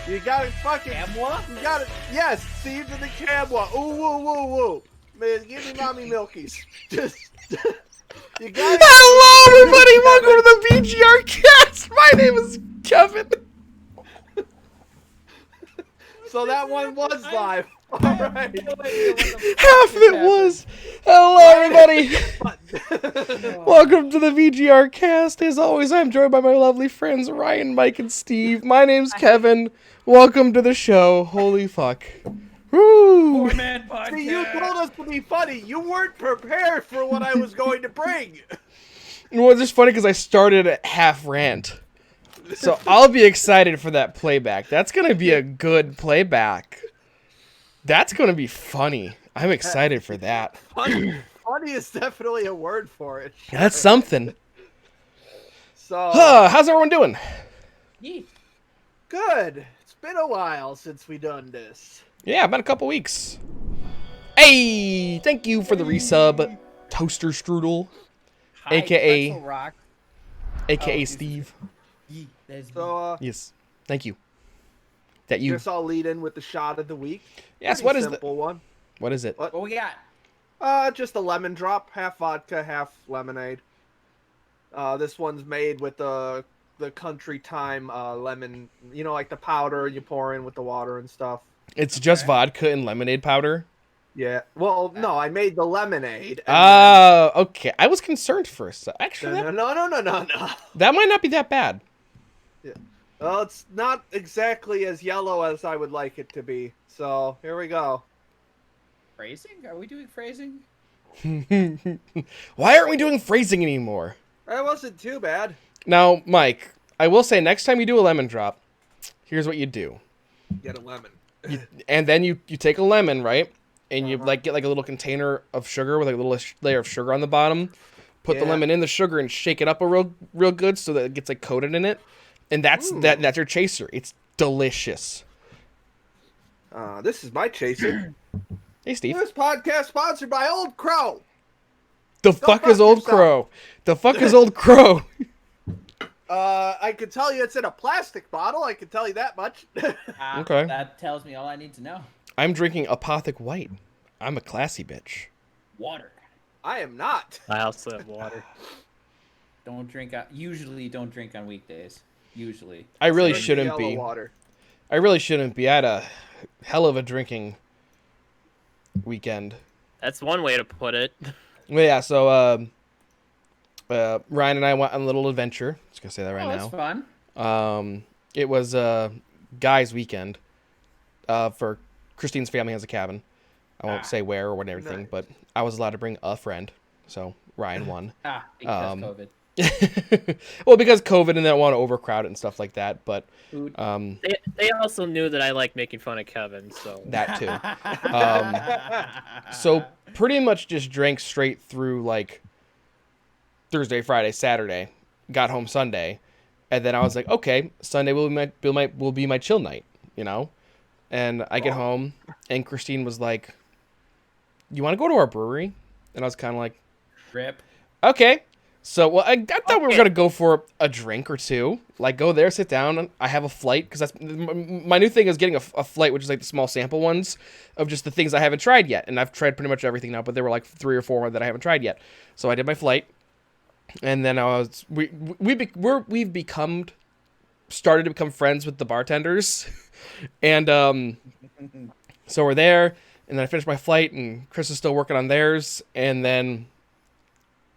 You gotta fucking... Camwa? You gotta... Yes, seeds in the camwa. Ooh, woo, woo, woo. Man, give me mommy milkies. Just... You gotta... Hello, everybody! Welcome to the VGRCast! My name is Kevin. So that one was live. Alright. Half of it was. Hello, everybody! Welcome to the VGRCast. As always, I'm joined by my lovely friends Ryan, Mike, and Steve. My name's Kevin. Welcome to the show. Holy fuck. Woo! Four-man podcast. See, you told us to be funny. You weren't prepared for what I was going to bring. Well, it's just funny because I started at half rant. So I'll be excited for that playback. That's going to be a good playback. That's going to be funny. I'm excited for that. Funny is definitely a word for it. Sure. That's something. So, How's everyone doing? good. It's been a while since we done this. Yeah, about a couple weeks. Hey, thank you for the resub, Toaster Strudel, Hi, aka Pretzel Rock. Steve. So, Yes, thank you. That you. guess I'll lead in with the shot of the week. Yes. Pretty What is simple one. What is it? What? What we got? Just a lemon drop, half vodka, half lemonade. This one's made with the country time lemon, you know, like the powder you pour in with the water and stuff. It's just vodka and lemonade powder. Yeah. Well, no, I made the lemonade. And Okay. I was concerned first. Actually, then... No. that might not be that bad. Yeah. Well, it's not exactly as yellow as I would like it to be. So here we go. Phrasing? Are we doing phrasing? Why aren't we doing phrasing anymore? That wasn't too bad. Now, Mike, I will say next time you do a lemon drop, here's what you do. Get a lemon. And then you take a lemon, right? And you get like a little container of sugar with like a little layer of sugar on the bottom. Put the Yeah. lemon in the sugar and shake it up real good so that it gets like coated in it. And that's that's your chaser. It's delicious. This is my chaser. Hey, Steve. This podcast sponsored by Old Crow. The fuck fuck is Old yourself. Crow? The fuck is Old Crow? I could tell you it's in a plastic bottle. I can tell you that much. Okay. That tells me all I need to know. I'm drinking Apothic White. I'm a classy bitch. Water. I am not. I also have water. Usually don't drink on weekdays. Usually. I really It's shouldn't yellow be. Water. I really shouldn't be. I had a hell of a drinking weekend. That's one way to put it. Well, yeah, so Ryan and I went on a little adventure. Just gonna say that right That's fun. now. It was guys' weekend. For Christine's family has a cabin. I won't say where or what and everything, Nice. but I was allowed to bring a friend, so Ryan won. Because COVID. Well, because COVID and they don't want to overcrowd it and stuff like that, but Food. They also knew that I like making fun of Kevin, so that too. So pretty much just drank straight through like Thursday, Friday, Saturday, got home Sunday, and then I was like, okay, Sunday will be my chill night, you know? And I get home and Christine was like, you want to go to our brewery? And I was kind of like, Rip. okay. So, well, I thought we were going to go for a drink or two. Like, go there, sit down. I have a flight, because that's my new thing is getting a flight, which is like the small sample ones of just the things I haven't tried yet. And I've tried pretty much everything now, but there were like 3 or 4 that I haven't tried yet. So I did my flight. And then we've started to become friends with the bartenders. And so we're there. And then I finished my flight, and Chris is still working on theirs. And then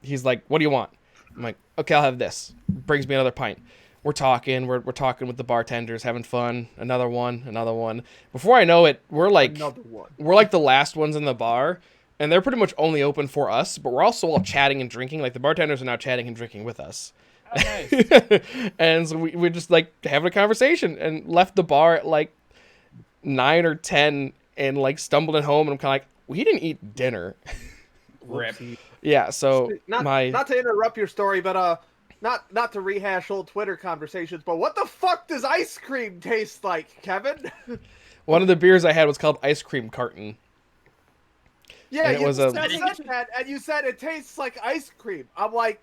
he's like, what do you want? I'm like, okay, I'll have this. Brings me another pint. We're talking with the bartenders, having fun. Another one. Before I know it, we're like the last ones in the bar, and they're pretty much only open for us, but we're also all chatting and drinking. Like, the bartenders are now chatting and drinking with us. Oh, nice. And so we're just like having a conversation, and left the bar at like 9 or 10 and like stumbled at home, and I'm kind of like, we didn't eat dinner. Rip. Yeah, so Not to interrupt your story, but not to rehash old Twitter conversations, but what the fuck does ice cream taste like, Kevin? one of the beers I had was called Ice Cream Carton. Yeah, And it you was said that, and you said it tastes like ice cream. I'm like,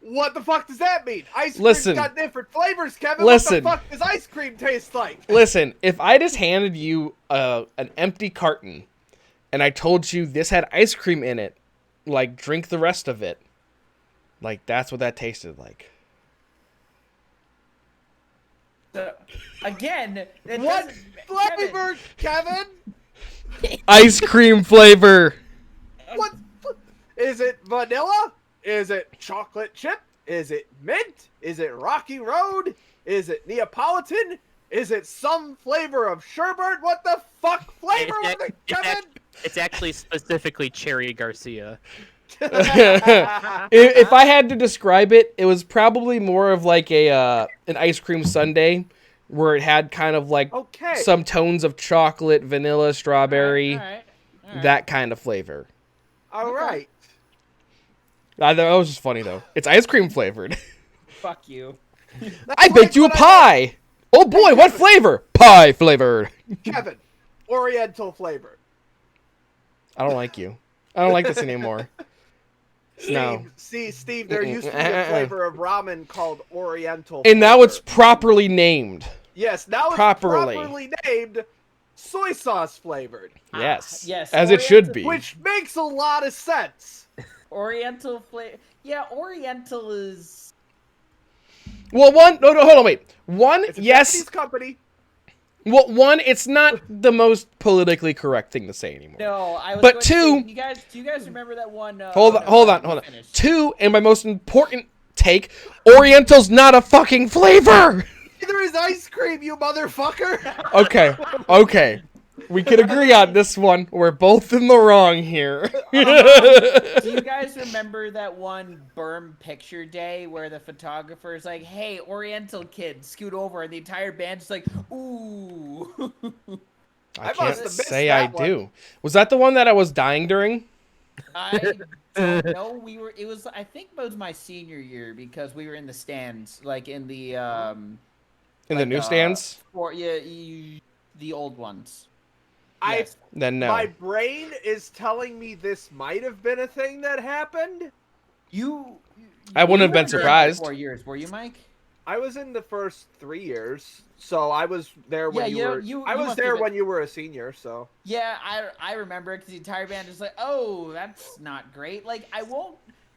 What the fuck does that mean? Ice cream's Listen. got different flavors, Kevin. Listen. What the fuck does ice cream taste like? Listen, if I just handed you an empty carton and I told you this had ice cream in it, like, drink the rest of it, like, that's what that tasted like. Again, it What doesn't- flavor, Kevin? Ice cream flavor. What? Is it vanilla? Is it chocolate chip? Is it mint? Is it Rocky Road? Is it Neapolitan? Is it some flavor of sherbet? What the fuck flavor was it, Kevin? It's actually specifically Cherry Garcia. If I had to describe it, it was probably more of like an ice cream sundae where it had kind of like Okay. some tones of chocolate, vanilla, strawberry, All right. that kind of flavor. All right. I thought that was just funny though. It's ice cream flavored. Fuck you. I baked you a pie. Oh boy, what flavor? Pie flavored. Kevin, Oriental flavor. I don't like you. I don't like this anymore. No. Steve, there used to be a flavor of ramen called Oriental. And now flavor. it's properly named. Yes, now it's properly. properly named soy sauce flavored, Yes. yes, As it should be. which makes a lot of sense. Oriental flavor. Yeah, Oriental is. Well, one. No, hold on, wait. One, It's a yes. Japanese company. Well, one, it's not the most politically correct thing to say anymore. No, I was. But going to two- say, do you guys remember that one? Hold on. Finish. Two, and my most important take, Oriental's not a fucking flavor. Neither is ice cream, you motherfucker. Okay. We can agree on this one. We're both in the wrong here. Do you guys remember that one Berm picture day where the photographer's like, "Hey, Oriental kid, scoot over," and the entire band's like, "Ooh." I must can't have missed say I that one. do. Was that the one that I was dying during? I don't know. It was. I think it was my senior year because we were in the stands, like in the In the like, newsstands? the old ones. I Yes. Then no. My brain is telling me this might have been a thing that happened. I wouldn't have been weren't there for surprised. 4 years, were you, Mike? I was in the first 3 years, so I was there when Yeah, you were. you I was must there have been- when you were a senior, so. Yeah, I remember because the entire band is like, "Oh, that's not great." Like, I won't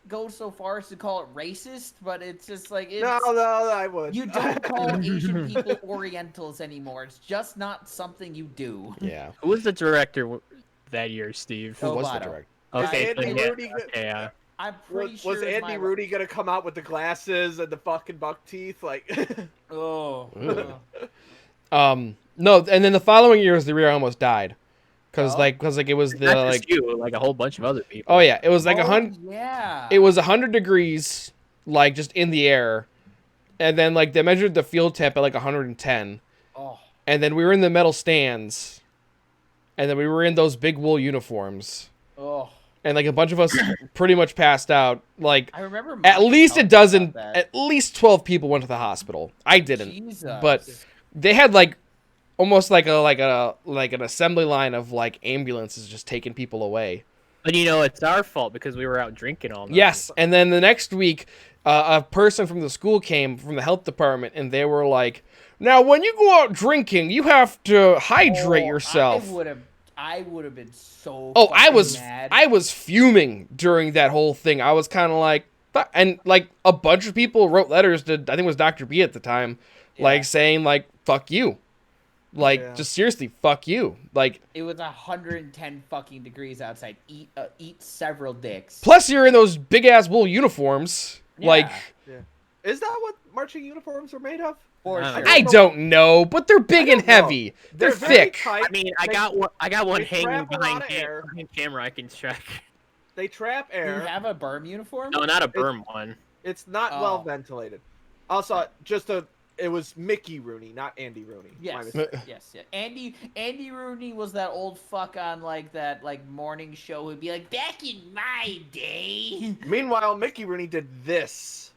go so far as to call it racist, but it's just like it's. No, I would. You don't call Asian people Orientals anymore. It's just not something you do. Yeah. Who was the director that year, Steve? Who was the Lovato. director? Okay, Andy so yeah, Rudy- okay, yeah. I'm pretty Was sure. Andy my- Rudy gonna come out with the glasses and the fucking buck teeth? Like, Oh. Ooh. No, and then the following years the rear almost died. Cause Oh. like it was the Not like just you, like a whole bunch of other people. oh yeah, it was like Oh, 100 Yeah. it was 100 degrees like just in the air. And then like they measured the field temp at like 110. Oh. And then we were in the metal stands. And then we were in those big wool uniforms. Oh. And like a bunch of us pretty much passed out. Like I remember. at Mike least a talking dozen, about that. at least 12 people went to the hospital. I didn't, Jesus. but they had like almost like an assembly line of like ambulances just taking people away. But you know, it's our fault because we were out drinking all night. Yes, and then the next week, a person from the school came from the health department, and they were like, "Now, when you go out drinking, you have to hydrate yourself." I would have been so. Oh, I fucking was fuming during that whole thing. I was kind of like, and like a bunch of people wrote letters to, I think it was Dr. B at the time, like saying like, "Fuck you," like just seriously, "Fuck you." Like It was 110 fucking degrees outside. Eat several dicks. plus you're in those big ass wool uniforms, like. Yeah. is that what marching uniforms are made of? For I sure. I don't know, but they're big and don't know. heavy. They're very thick. tight. I mean, I They- got one they hanging trap a lot behind of air. camera I can check. They trap Do you air. have a berm uniform? No, not a berm one. It's not Oh. well ventilated. Also, it was Mickey Rooney, not Andy Rooney. My Yes. mistake. Yes. Yeah. Andy Rooney was that old fuck on like that morning show who'd be like, "Back in my day." Meanwhile, Mickey Rooney did this.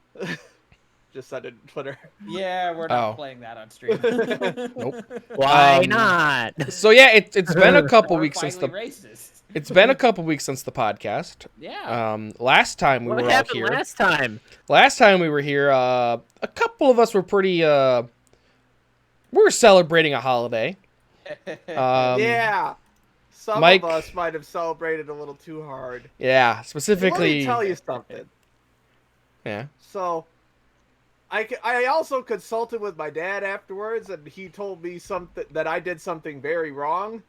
Just said it on Twitter. Yeah, we're not Oh. playing that on stream. Nope. Why Um, not? So yeah, it's been a couple We're weeks since finally the racist. It's been a couple weeks since the podcast. Yeah. Last time we What were all happened here. last time? Last time we were here, a couple of us were pretty. We were celebrating a holiday. Yeah. Some Mike- of us might have celebrated a little too hard. Yeah, Let specifically. me tell you something. Yeah. So, I also consulted with my dad afterwards, and he told me something that I did something very wrong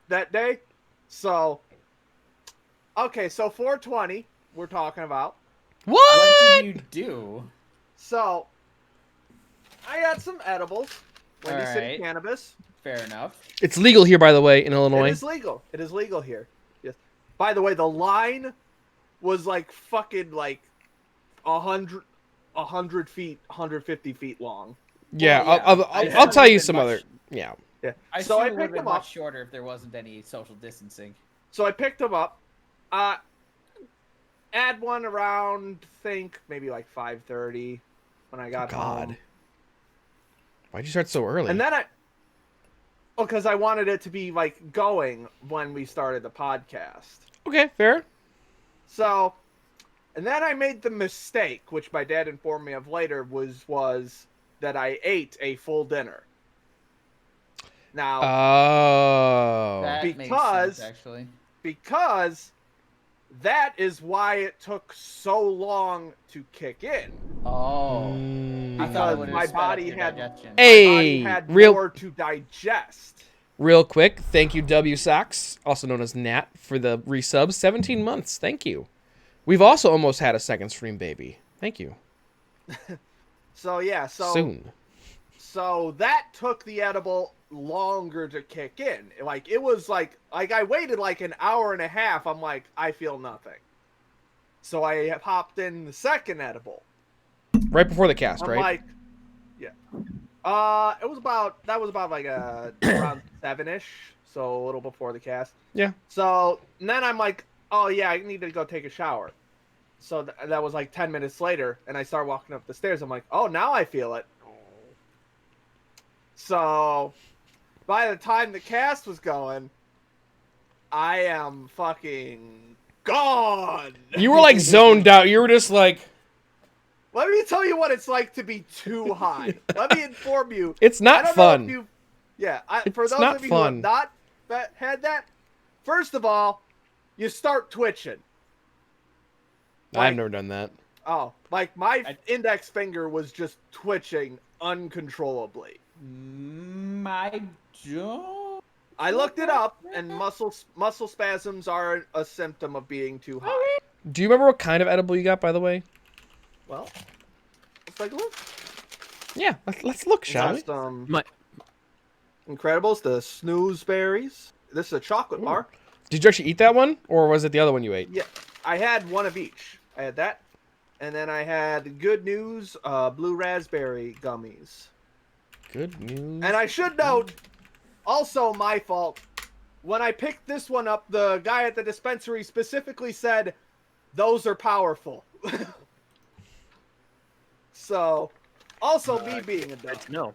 that day. So, okay, so 420 we're talking about. What? What did you do? So, I got some edibles. Windy City Alright. cannabis. Fair enough. It's legal here, by the way, in Illinois. It is legal. It is legal here. Yes. By the way, the line was like fucking like 100 feet, 150 feet long. Yeah, Well, I'll tell you some much- other. Yeah. Yeah. I So assume I it would have picked been them up. much shorter if there wasn't any social distancing. So I picked them up. Had one around, think maybe like 5:30 when I got God. home. Why'd you start so early? And then because I wanted it to be like going when we started the podcast. Okay, fair. So, and then I made the mistake, which my dad informed me of later, was that I ate a full dinner. Now, Oh. That makes because- sense, actually. because that is why it took so long to kick in. Oh. I thought Because it would have my sped up body your had- digestion. Hey, My body had real more to digest. real quick, thank you W Sox, also known as Nat, for the resubs. 17 months. Thank you. We've also almost had a second stream baby. Thank you. So yeah, Soon. So that took the edible longer to kick in. Like it was like I waited like an hour and a half. I'm like, I feel nothing. So I popped in the second edible. Right before the cast, I'm right? like, yeah. That was about like around 7-ish, so a little before the cast. Yeah. So and then I'm like, oh yeah, I need to go take a shower. So that was like 10 minutes later, and I start walking up the stairs. I'm like, oh, now I feel it. So by the time the cast was going, I am fucking gone. You were like zoned out. You were just like, Let me tell you what it's like to be too high. Let me inform you. it's I not don't fun. know if you. Yeah, for It's those not of you fun. who have not had that, first of all, you start twitching. I've never done that. Oh, like my index finger was just twitching uncontrollably. I don't. I looked it up, and muscle spasms are a symptom of being too high. Do you remember what kind of edible you got, by the way? Well, let's take a look. Yeah, let's look, shall we? Got some My- Incredibles, the snooze berries. This is a chocolate bar. Did you actually eat that one, or was it the other one you ate? Yeah, I had one of each. I had that, and then I had Good News blue raspberry gummies. Good news. And I should note, also my fault, when I picked this one up, the guy at the dispensary specifically said, "Those are powerful." So, also me being a dumb No.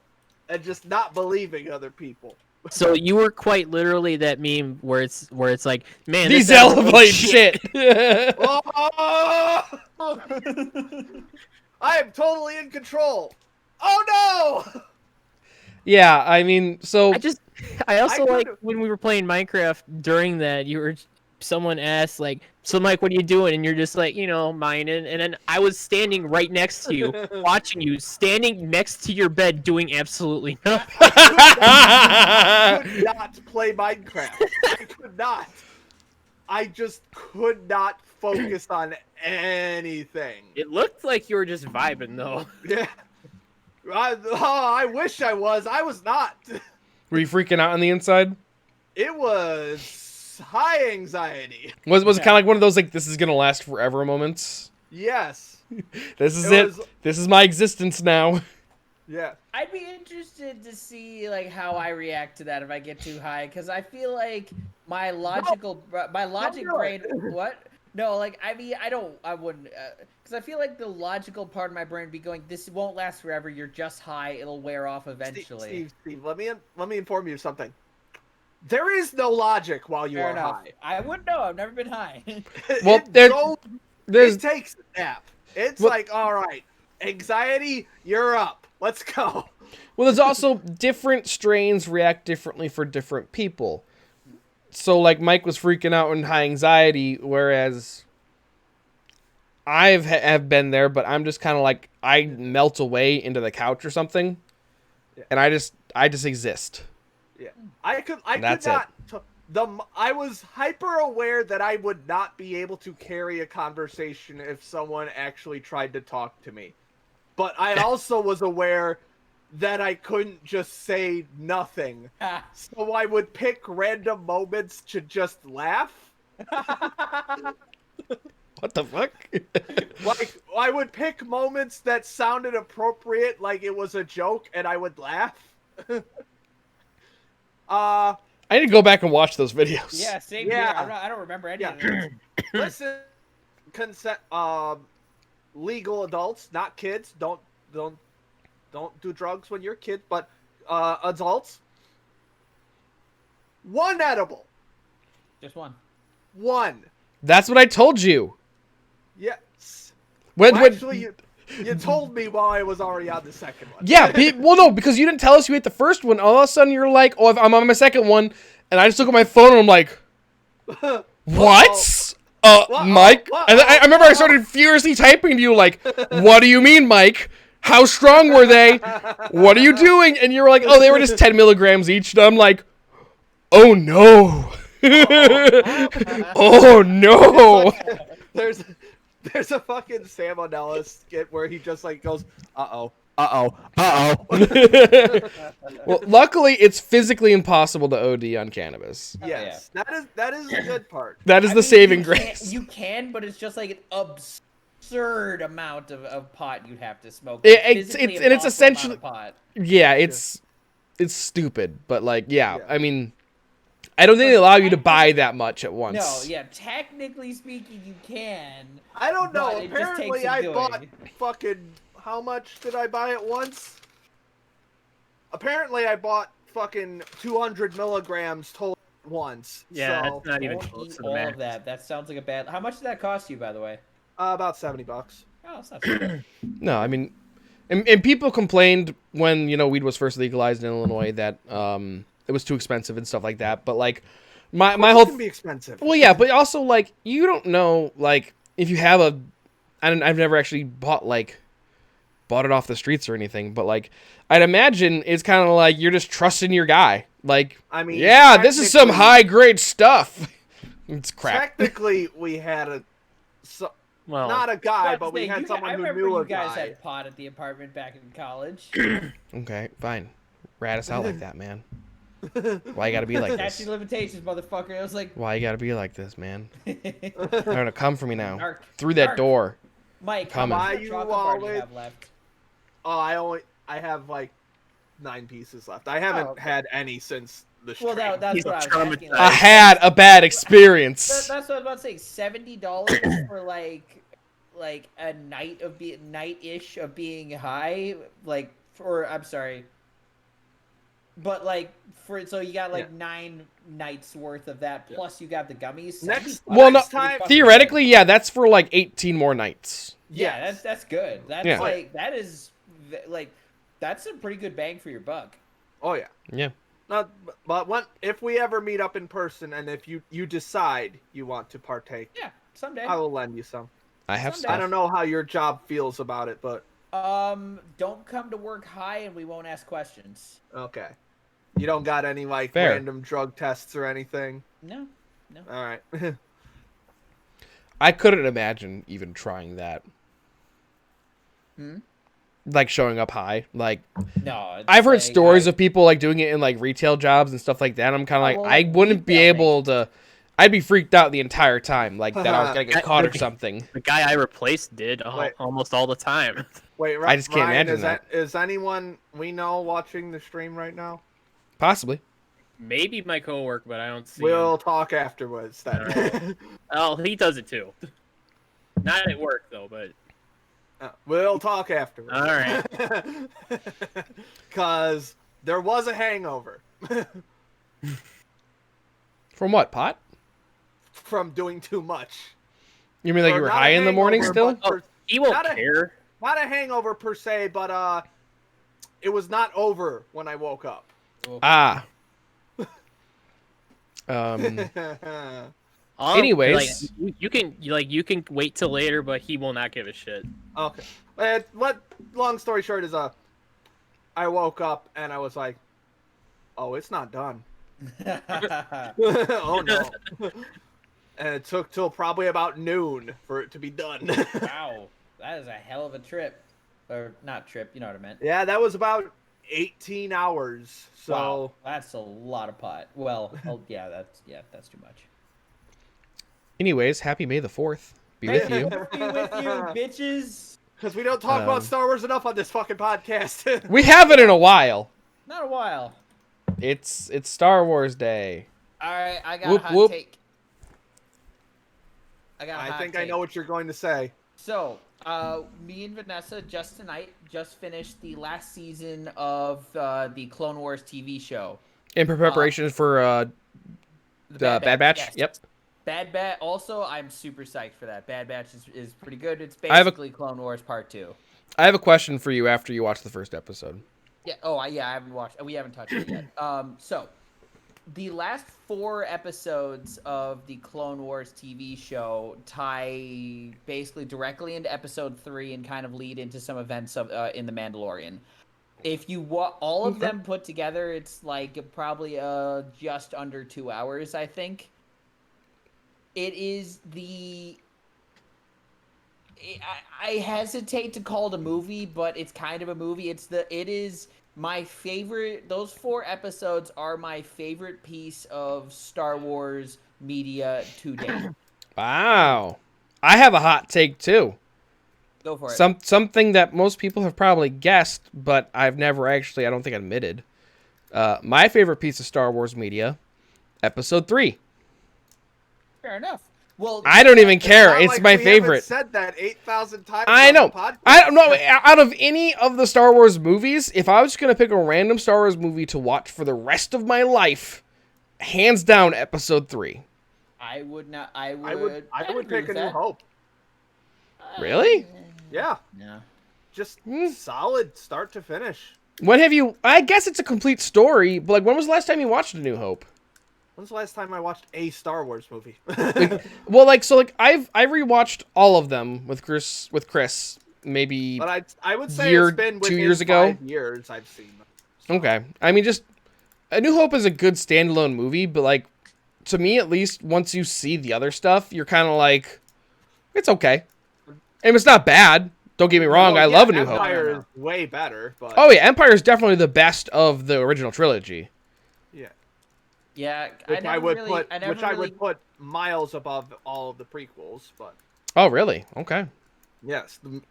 and just not believing other people. So you were quite literally that meme where it's like, man, These this edible elevate shit. Oh! I am totally in control. Oh no! Yeah, I mean, so I also I like could've- when we were playing Minecraft during that, someone asked like, so Mike, what are you doing? And you're just like, mining. And then I was standing right next to you, watching you, standing next to your bed, doing absolutely nothing. I could not play Minecraft. I could not. I just could not focus on anything. It looked like you were just vibing though. Yeah. I wish I was. I was not. Were you freaking out on the inside? It was high anxiety. Was it kind of like one of those like this is gonna last forever moments? Yes. This is It it. was- This is my existence now. Yeah. I'd be interested to see like how I react to that if I get too high, because I feel like my logic do brain. it. What? No, like I mean, I wouldn't, because I feel like the logical part of my brain would be going, this won't last forever. You're just high. It'll wear off eventually. Steve, let me inform you of something. There is no logic while you Fair are enough. high. I wouldn't know. I've never been high. Well, It takes a nap. It's Well- like, all right, anxiety, you're up. Let's go. Well, there's also different strains react differently for different people. So, like, Mike was freaking out in high anxiety, whereas have been there, but I'm just kind of like, I melt away into the couch or something, and I just exist. Yeah, I could That's not. I was hyper aware that I would not be able to carry a conversation if someone actually tried to talk to me, but I also was aware that I couldn't just say nothing, so I would pick random moments to just laugh. What the fuck? Like, I would pick moments that sounded appropriate, like it was a joke, and I would laugh. I need to go back and watch those videos. Yeah, same Yeah. here. I don't remember any Yeah. of this. Listen, consent. Legal adults, not kids. Don't do drugs when you're a kid. But adults. One edible. Just one. One. That's what I told you. Yes. When, Well, when- actually, you told me while I was already on the second one. Yeah, well, no, because you didn't tell us you ate the first one. All of a sudden, you're like, "Oh, I'm on my second one," and I just look at my phone and I'm like, "What? Mike?" And I remember I started furiously typing to you like, "What do you mean, Mike? How strong were they? What are you doing?" And you were like, "Oh, they were just 10 milligrams each." And I'm like, "Oh no, oh no." There's a fucking salmonella skit where he just like goes, uh-oh. Well, luckily, it's physically impossible to OD on cannabis. Yes, that is the good part. That is I the mean, saving you grace. You can, but it's just like an absurd amount of pot you'd have to smoke. It's Physically and it's impossible essentially amount of pot. yeah, it's stupid, but like yeah, I mean, I don't think they allow you to buy that much at once. No, yeah, technically speaking, you can. I don't know. But it just takes Apparently, some I doing. bought fucking. How much did I buy it once? Apparently, I bought fucking 200 milligrams total once. Yeah, so, that's not even Don't close eat to the all max. of that. That sounds like a bad. How much did that cost you, by the way? about $70. Oh, it's not too bad. No, I mean, and people complained when weed was first legalized in Illinois that it was too expensive and stuff like that. But like my It whole can be expensive. well, yeah, but also like you don't know like if you have I've never actually bought it off the streets or anything, but like I'd imagine it's kind of like you're just trusting your guy. Like, I mean, yeah, this is some technically- high grade stuff. It's crap. Technically, we had Well, not a guy, Well, but we had I someone who remember knew you a guys guy. had pot at the apartment back in college. Okay, fine. Rat us out like that, man. Why you gotta be like Statute this? limitations, motherfucker. I was like, Why you gotta be like this, man? They're gonna come for me now. Dark. Through that Dark. door. Mike, how Coming. much Why more you chocolate bar do you always- have left? Oh, I have like 9 pieces left. I haven't okay. had any since the Well, stream. that's He's what I was asking. traumatized. I had a bad experience. That's what I was about to say. $70 for like a night of night-ish of being high, I'm sorry. But so you got like 9 nights worth of that, plus you got the gummies. Next- Well, no, next time- theoretically, yeah, that's for like 18 more nights. Yeah, Yes. that's good. That's Yeah. that's a pretty good bang for your buck. Oh yeah. Yeah. But if we ever meet up in person, and if you decide you want to partake, Yeah, someday. I will lend you some. I have Someday. I stuff. don't know how your job feels about it, but Don't come to work high, and we won't ask questions. okay. You don't got any Fair. random drug tests or anything? No. All right. I couldn't imagine even trying that. Hmm? Like showing up high. Like No. it's I've heard like, stories of people like doing it in like retail jobs and stuff like that. I'm kind of like well, I wouldn't be retail able to. I'd be freaked out the entire time, like that I was gonna get caught or something. the guy I replaced did Wait. almost all the time. Wait, I just can't Ryan, imagine is anyone we know watching the stream right now? Possibly. Maybe my coworker, but I don't see We'll him. talk afterwards then. Oh, he does it too. Not at work though, but We'll talk afterwards. all right. Cause there was a hangover. From what, pot? from doing too much. You mean like Or you were not a high in the morning hangover, still? but Oh, he won't not a- care. Not a hangover per se, but it was not over when I woke up. Ah. Um. Anyways. You can wait till later, but he will not give a shit. Okay. And long story short is I woke up and I was like, oh, it's not done. Oh no. And it took till probably about noon for it to be done. Wow, that is a hell of a trip, or not trip. You know what I meant. Yeah, that was about 18 hours. So Wow, that's a lot of pot. Well, yeah, that's too much. Anyways, happy May the 4th. Be with you. Be with you, bitches. because we don't talk about Star Wars enough on this fucking podcast. We haven't in a while. Not a while. It's Star Wars Day. All right, I got Whoop, a hot whoop. take. I think I know what you're going to say. So, me and Vanessa just tonight just finished the last season of the Clone Wars TV show. In preparation for The Bad Batch. yes. Yep. Bad Batch. Also, I'm super psyched for that. Bad Batch is pretty good. It's I have a- basically Clone Wars Part 2. I have a question for you after you watch the first episode. Yeah. Oh, yeah. I haven't watched. We haven't touched it yet. So, the last 4 episodes of the Clone Wars TV show tie basically directly into Episode 3 and kind of lead into some events of in the Mandalorian. If you all of them put together, it's like probably just under 2 hours, I think. It is the. I hesitate to call it a movie, but it's kind of a movie. It is my favorite. Those 4 episodes are my favorite piece of Star Wars media to date. Wow. I have a hot take too. Go for it. Something that most people have probably guessed, but I've never actually, I don't think, admitted. My favorite piece of Star Wars media, Episode 3. Fair enough. Well, I don't even care. Not It's like my we favorite. haven't said that 8,000 times. I on know. the podcast. I don't know. Out of any of the Star Wars movies, if I was just gonna pick a random Star Wars movie to watch for the rest of my life, hands down, Episode 3. I would not. I I would would agree pick A with New that. Hope. Really? Yeah, Yeah. just solid start to finish. When have you? I guess it's a complete story, but like, when was the last time you watched A New Hope? When's the last time I watched a Star Wars movie? Well, like, so like I rewatched all of them with Chris. Maybe. But I would say Year- it's been 2 within years ago? 5 years I've seen them. So. Okay. I mean, just A New Hope is a good standalone movie, but like, to me at least, once you see the other stuff, you're kind of like, it's okay. And it's not bad. Don't get me wrong. Well, I yeah, love A New Hope. Empire is way better, but Oh yeah, Empire is definitely the best of the original trilogy. yeah, Yeah. which I never would put miles above all of the prequels. But Oh really? Okay. yes, the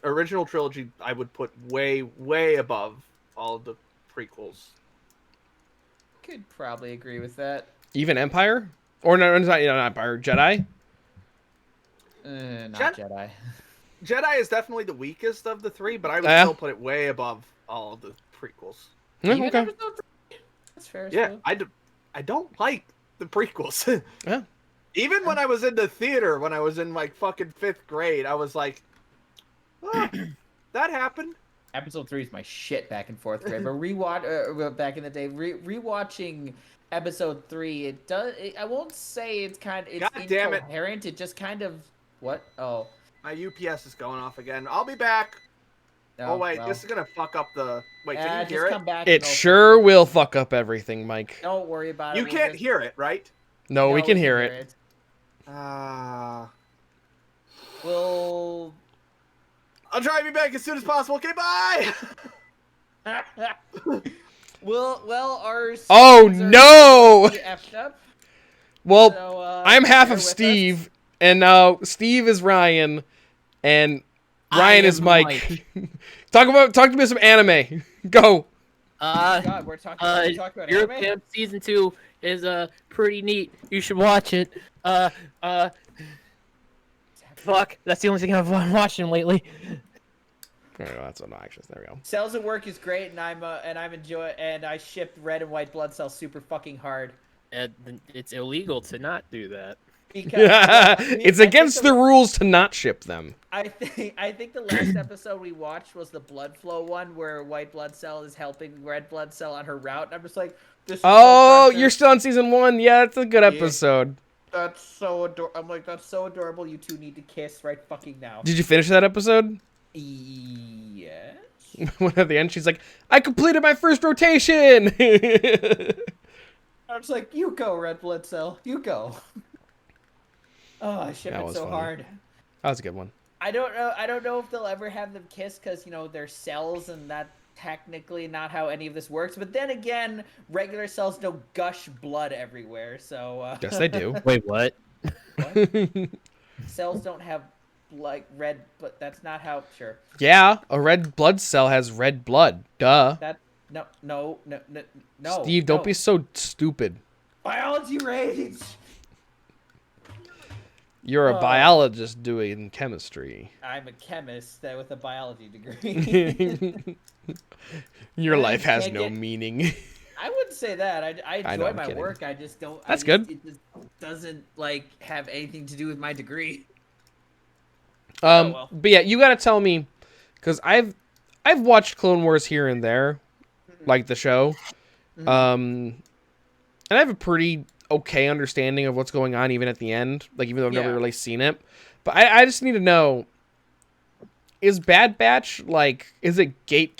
original trilogy I would put way above all of the prequels. Could probably agree with that. Even Empire? Or no, it's not Empire. Jedi? Not Jedi. Jedi is definitely the weakest of the 3, but I would Yeah. still put it way above all of the prequels. Yeah, Even okay. Episode 3? That's fair. Yeah, still. I don't like the prequels. Yeah. Even when I was in the theater, when I was in like fucking 5th grade, I was like, oh, that happened. Episode 3 is my shit back in 4th grade. But back in the day, rewatching Episode 3, it does. I won't say it's kind of God damn it. incoherent. It just kind of what? Oh. My UPS is going off again. I'll be back. No, Oh wait, well. this is gonna fuck up the. Wait, can you just hear it? come back. It and sure will fuck up everything, Mike. Don't worry about it. You can't hear it, right? No, we can hear it. Ah. We'll. I'll drive you back as soon as possible. Okay, bye. well, our. Oh, systems are no! effed up, Well, so, I'm half bear of with us. Steve, and now Steve is Ryan, and Ryan I is am Mike. Talk to me some anime. Go. God, we're talking about anime. Europe season 2 is pretty neat. You should watch it. Fuck, that's the only thing I've been watching lately. There we go, that's obnoxious. There we go. Cells at Work is great, and I'm enjoy and I shipped Red and White Blood Cells super fucking hard. It's illegal to not do that. Because It's against the rules to not ship them. I think the last episode we watched was the blood flow one where white blood cell is helping red blood cell on her route. And I'm just like, this is Oh, so precious. you're still on season 1. Yeah, that's a good episode. That's so adorable. I'm like, that's so adorable. You two need to kiss right fucking now. Did you finish that episode? Yes. When at the end she's like, I completed my first rotation. I was like, you go, red blood cell. You go. Oh, I ship That it was so funny. hard. That was a good one. I don't know. I don't know if they'll ever have them kiss because they're cells and that technically not how any of this works. But then again, regular cells don't gush blood everywhere. So Yes, they do. Wait, what? cells don't have like red, but that's not how. Sure. Yeah, a red blood cell has red blood. Duh. That no. Steve, don't be so stupid. Biology rage. You're a biologist doing chemistry. I'm a chemist with a biology degree. Your I life has can't no get- meaning. I wouldn't say that. I I know, enjoy I'm my kidding. work. I just don't. That's I just, good. It just doesn't have anything to do with my degree. Well. But yeah, you gotta tell me, because I've watched Clone Wars here and there, like the show, and I have a pretty okay understanding of what's going on even at the end, like even though I've never Yeah. really seen it. But I just need to know, is Bad Batch is it gate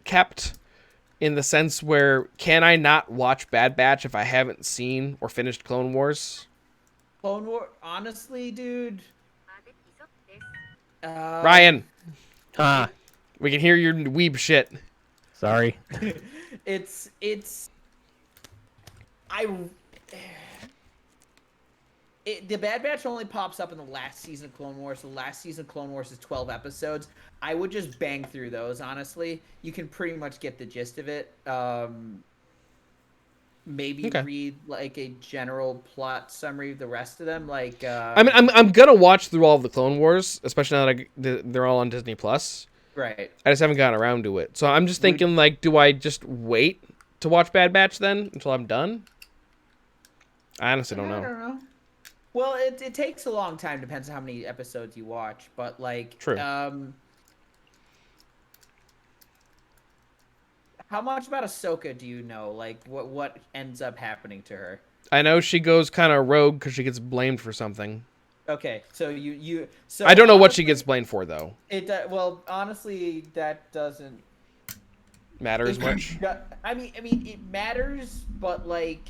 kept in the sense where can I not watch Bad Batch if I haven't seen or finished Clone Wars? Clone War, honestly, dude. Ryan, Ah, we can hear your weeb shit. sorry. It's the Bad Batch only pops up in the last season of Clone Wars. The last season of Clone Wars is 12 episodes. I would just bang through those, honestly. You can pretty much get the gist of it. Maybe Okay. read like a general plot summary of the rest of them. Like, I mean, I'm gonna watch through all of the Clone Wars, especially now that they're all on Disney Plus. right. I just haven't gotten around to it, so I'm just thinking do I just wait to watch Bad Batch then until I'm done? I honestly don't I know. don't know. Well, it takes a long time. Depends on how many episodes you watch. But like, True. How much about Ahsoka do you know? Like, what ends up happening to her? I know she goes kind of rogue because she gets blamed for something. Okay, so so I don't know what she honestly, gets blamed for though. Well, honestly, that doesn't Matter as much. I mean, it matters, but like,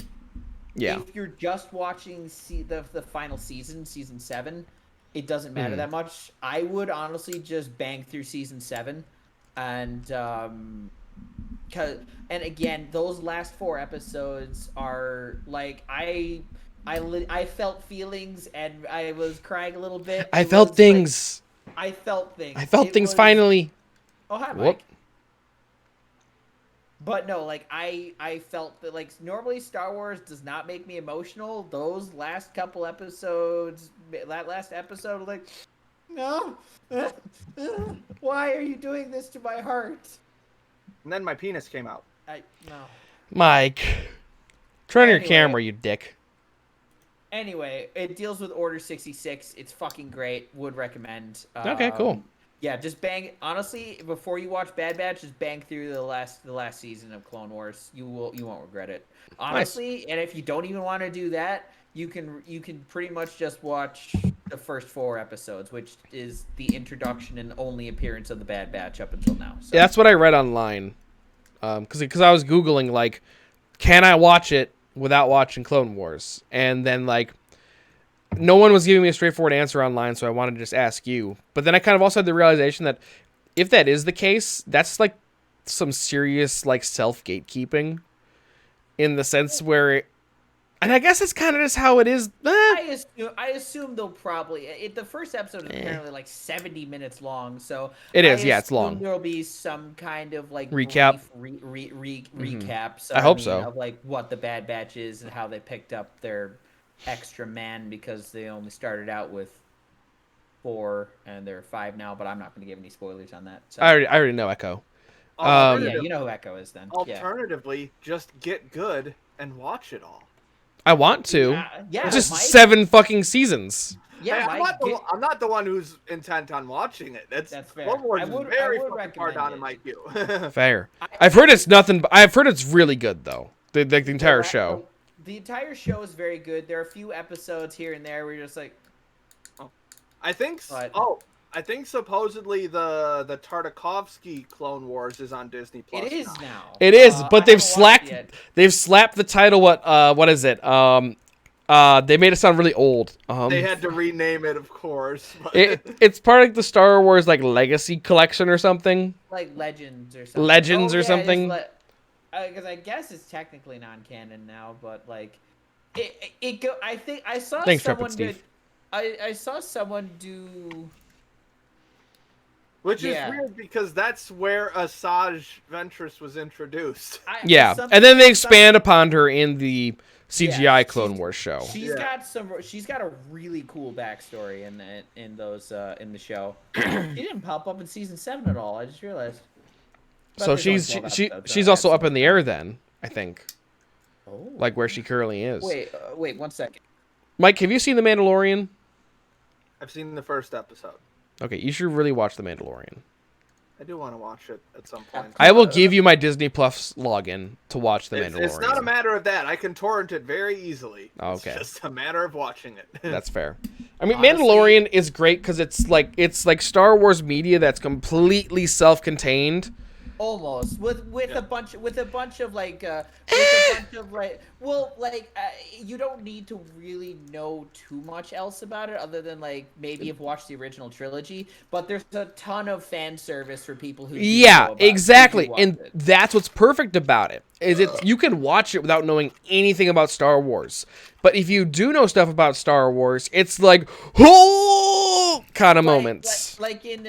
Yeah. if you're just watching the final season, season 7, it doesn't matter that much. I would honestly just bang through season 7, and and again, those last 4 episodes are like I felt feelings and I was crying a little bit. I It felt was, things. Like, I felt things. I felt It things was- finally. Oh, hi, Mike. Whoop. But no, like I felt that like normally Star Wars does not make me emotional. Those last couple episodes, that last episode, like, no, why are you doing this to my heart? And then my penis came out. No. Mike, turn on your Anyway. camera, you dick. Anyway, it deals with Order 66. It's fucking great. Would recommend. Okay, cool. Yeah, just bang. Honestly, before you watch Bad Batch, just bang through the last season of Clone Wars. You won't regret it. Honestly, and if you don't even want to do that, you can pretty much just watch the first 4 episodes, which is the introduction and only appearance of the Bad Batch up until now. So. Yeah, that's what I read online. Because I was Googling, like, can I watch it without watching Clone Wars? And then, like, no one was giving me a straightforward answer online, so I wanted to just ask you. But then I kind of also had the realization that if that is the case, that's, like, some serious, like, self-gatekeeping. In the sense where... And I guess that's kind of just how it is. I assume they'll probably. The first episode is apparently like 70 minutes long, so It is, I yeah, it's assume long. There'll be some kind of like Recap. brief recap. So I hope so. Of like what the Bad Batch is and how they picked up their extra man because they only started out with 4 and they're 5 now. But I'm not going to give any spoilers on that. So. I already know Echo. Yeah, Alternative- you know who Echo is then. Yeah. Alternatively, just get good and watch it all. I want to. Yeah, Just Mike, 7 fucking seasons. Yeah, Hey, Mike, I'm not the one who's intent on watching it. That's fair. Clone Wars I would- is very I would fucking far recommend down it. in my queue. Fair. I've heard it's nothing. I've heard it's really good though. The entire the- show. The entire show is very good. There are a few episodes here and there where you're just like, I think. But- I think supposedly the Tartakovsky Clone Wars is on Disney Plus. it is now. now. It is, I but they've haven't watched it yet. slapped the title. What is it? They made it sound really old. They had to rename it, of course. But... It's part of the Star Wars like Legacy Collection or something. Like Legends or something. Legends or it is something. Because I guess it's technically non-canon now, but like, it go. I think I saw Thanks, someone Trumpet Steve. I saw someone do. Which Yeah. is weird because that's where Asajj Ventress was introduced. Yeah, and then they expand upon her in the CGI Clone Wars show. She's got a really cool backstory in the show. She didn't pop up in season 7 at all. I just realized. But So there's only she's 12 episodes, she's so also up in absolutely the air then, I think, fine. Oh. like where she currently is. Wait 1 second. Mike, have you seen The Mandalorian? I've seen the first episode. Okay, you should really watch The Mandalorian. I do want to watch it at some point. I will give you my Disney Plus login to watch The Mandalorian. It's not a matter of that. I can torrent it very easily. Okay. It's just a matter of watching it. That's fair. I mean, Honestly- Mandalorian is great because it's like Star Wars media that's completely self-contained. Almost with a bunch of like you don't need to really know too much else about it other than like maybe have watched the original trilogy, but there's a ton of fan service for people who do know Yeah, about- who do exactly, watch and it. that's what's perfect about it. Is it you can watch it without knowing anything about Star Wars, but if you do know stuff about Star Wars, it's like oh kind of moments. like in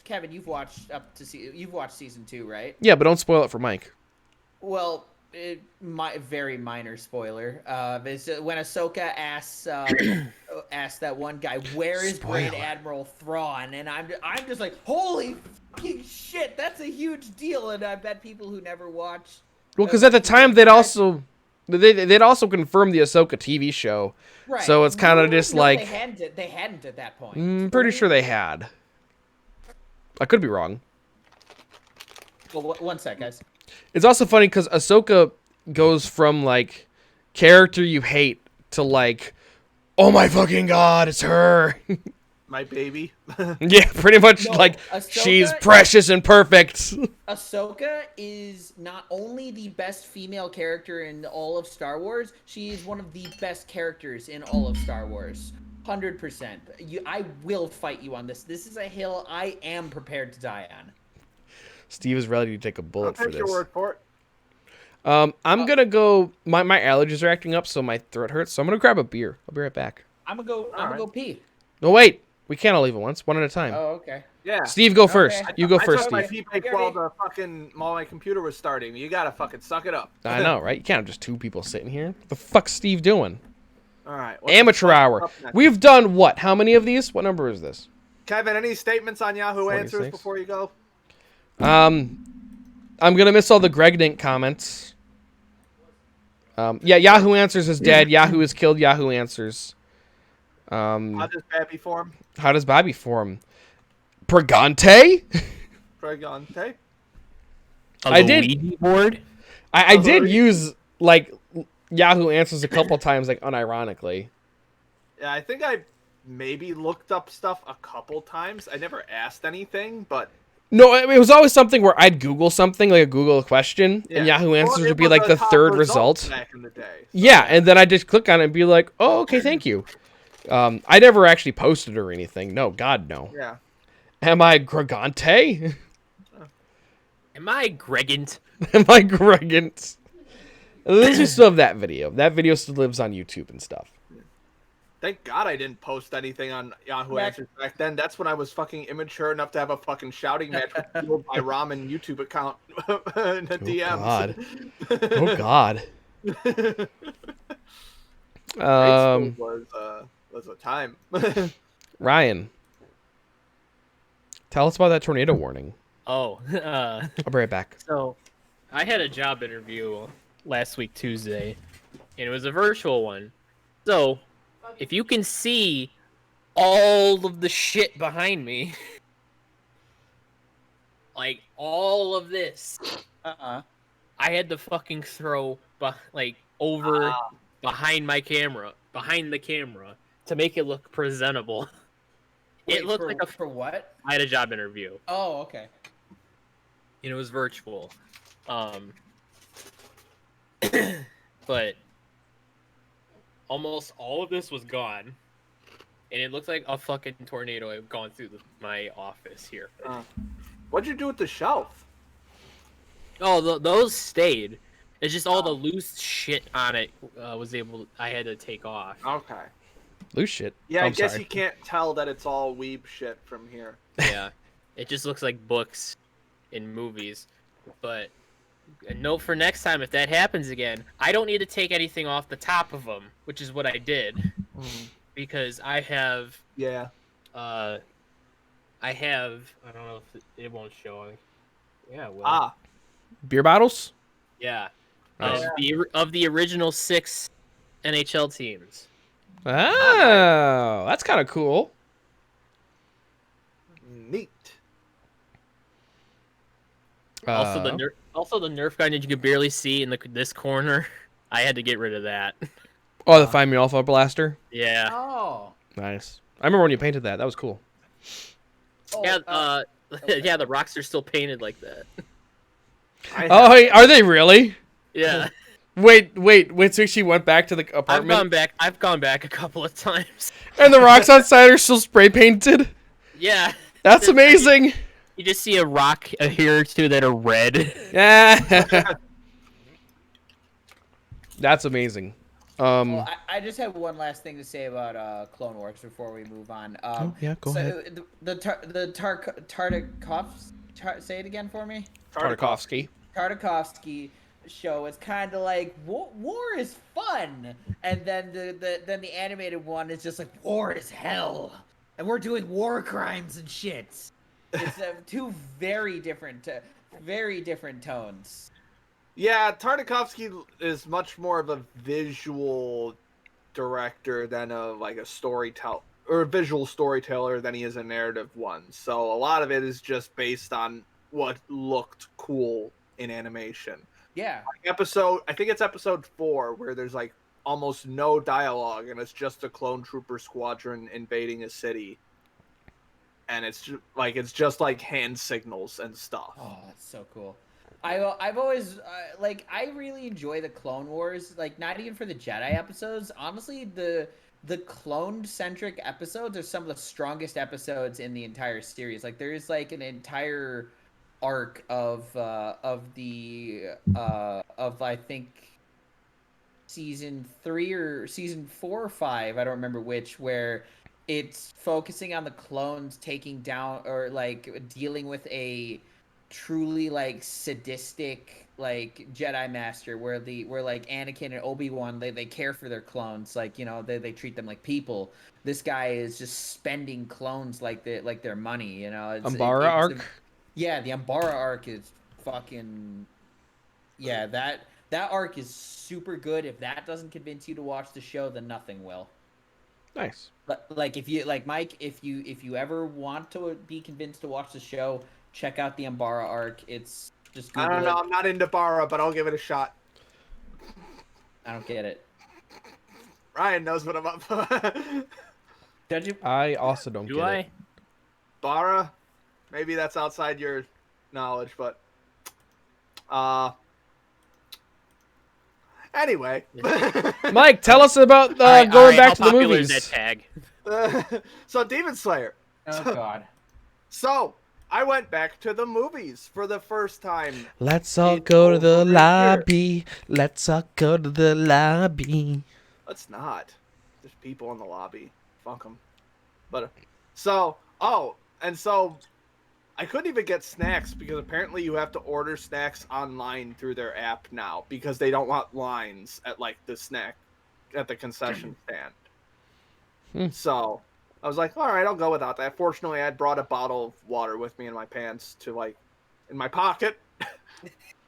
Kevin, you've watched season 2, right? Yeah, but don't spoil it for Mike. Well, very minor spoiler. Is when Ahsoka asks that one guy, "Where is Grand Spoiler. Admiral Thrawn?" and I'm just like, "Holy fucking shit, that's a huge deal!" And I bet people who never watched. Well, because at the time they'd also confirmed the Ahsoka TV show, Right. so it's kind of just No, like they hadn't at that point. pretty sure they had. I could be wrong. Well, 1 sec, guys. It's also funny because Ahsoka goes from like character you hate to like, oh my fucking god, it's her. My baby. Yeah, pretty much No, like Ahsoka she's precious and perfect. Ahsoka is not only the best female character in all of Star Wars, she is one of the best characters in all of Star Wars. 100%. I will fight you on this. This is a hill I am prepared to die on. Steve is ready to take a I'll bullet for take your this. word for it. I'm gonna go. My allergies are acting up, so my throat hurts. So I'm gonna grab a beer. I'll be right back. I'm gonna go pee. No, wait. We can't all leave at once. One at a time. Oh, okay. Yeah. Steve, go first. Okay. You go I first, took my Steve. pee break while my computer was starting. You gotta fucking suck it up. I know, right? You can't have just two people sitting here. What the fuck's Steve doing? All right. Amateur hour. We've done what? How many of these? What number is this? Kevin, any statements on Yahoo 46? Answers before you go? I'm gonna miss all the Greg Dink comments. Yeah, Yahoo Answers is dead. Yahoo is killed. Yahoo Answers. How does Babby form? How does Bobby form? Pregante? Pregante? I did- Ouija board. I did use like Yahoo Answers a couple times, like unironically. Yeah, I think I maybe looked up stuff a couple times. I never asked anything, but No, it was always something where I'd Google something, like a Google question, and yeah. Yahoo Answers Well, it would be was like a the top third result. back in the day. Yeah, and then I just click on it and be like, oh, okay, thank you. I never actually posted or anything. No, God, no. Yeah. Am I Gregante? Am I Gregant? Am I Gregant? At least we still have that video. That video still lives on YouTube and stuff. Thank God I didn't post anything on Yahoo Back- Answers back then. That's when I was fucking immature enough to have a fucking shouting match with fueled by Ramen YouTube account in the DMs. God. Oh, God. Grade school was a time. Ryan, tell us about that tornado warning. Oh, I'll be right back. so I had a job interview last week Tuesday, and it was a virtual one. So if you can see all of the shit behind me, like all of this, I had to fucking throw like over behind the camera to make it look presentable. Wait, It looked like for what? I had a job interview, Oh, okay. and it was virtual. But almost all of this was gone, and it looked like a fucking tornado had gone through my office here. What'd you do with the shelf? Oh, those stayed. It's just all the loose shit on it I had to take off. Okay. Loose shit. Yeah, Oh, I I'm guess sorry. you can't tell that it's all weeb shit from here. Yeah, it just looks like books in movies. But a note for next time, if that happens again, I don't need to take anything off the top of them, which is what I did, because I have. Yeah. I don't know if it won't show. Yeah, well. Ah. Beer bottles? Yeah. Nice. Of the original 6 NHL teams. Oh, that's kind of cool. Neat. Also the Nerf gun that you could barely see in this corner. I had to get rid of that. Oh, the Find Me Alpha blaster. Yeah. Oh. Nice. I remember when you painted that. That was cool. Yeah. Yeah. The rocks are still painted like that. Oh, hey, are they really? Yeah. Wait. So she went back to the apartment, I've gone back a couple of times. and the rocks outside are still spray painted. Yeah. That's amazing. You just see a rock here or two that are red. Yeah. That's amazing. Well, I just have one last thing to say about Clone Wars before we move on. Yeah, go ahead. The Tartakovsky, say it again for me. Tartakovsky. Tartakovsky show is kind of like war is fun, and then the animated one is just like war is hell, and we're doing war crimes and shit. It's two very different tones. Yeah, Tartakovsky is much more of a visual director than a visual storyteller than he is a narrative one. So a lot of it is just based on what looked cool in animation. Yeah. I think it's episode 4 where there's like almost no dialogue and it's just a clone trooper squadron invading a city. And it's just like hand signals and stuff. Oh, that's so cool. I've always I really enjoy the Clone Wars, like not even for the Jedi episodes. Honestly, the clone centric episodes are some of the strongest episodes in the entire series. Like there is like an entire arc of I think season 3 or season 4 or 5, I don't remember which, where it's focusing on the clones taking down or like dealing with a truly like sadistic like Jedi master where like Anakin and Obi-Wan they care for their clones, like, you know, they treat them like people. This guy is just spending clones like their money, you know. Umbara arc? Yeah, the Umbara arc is fucking that arc is super good. If that doesn't convince you to watch the show, then nothing will. Nice. Like if you like Mike, if you ever want to be convinced to watch the show, check out the Umbara arc. It's just Google I don't know. it. I'm not into Bara, but I'll give it a shot. I don't get it. Ryan knows what I'm up for. Don't you? I also don't Do get I? it. Bara? Maybe that's outside your knowledge, but anyway. Mike, tell us about All going right, back how to the popular is movies. that tag? So Demon Slayer. Oh God. So I went back to the movies for the first time. Let's all in go to the over a year. lobby. Let's all go to the lobby. Let's not. There's people in the lobby. Fuck them. But so I couldn't even get snacks because apparently you have to order snacks online through their app now because they don't want lines at like the concession stand. So I was like, all right, I'll go without that. Fortunately, I had brought a bottle of water with me in my pants to like in my pocket.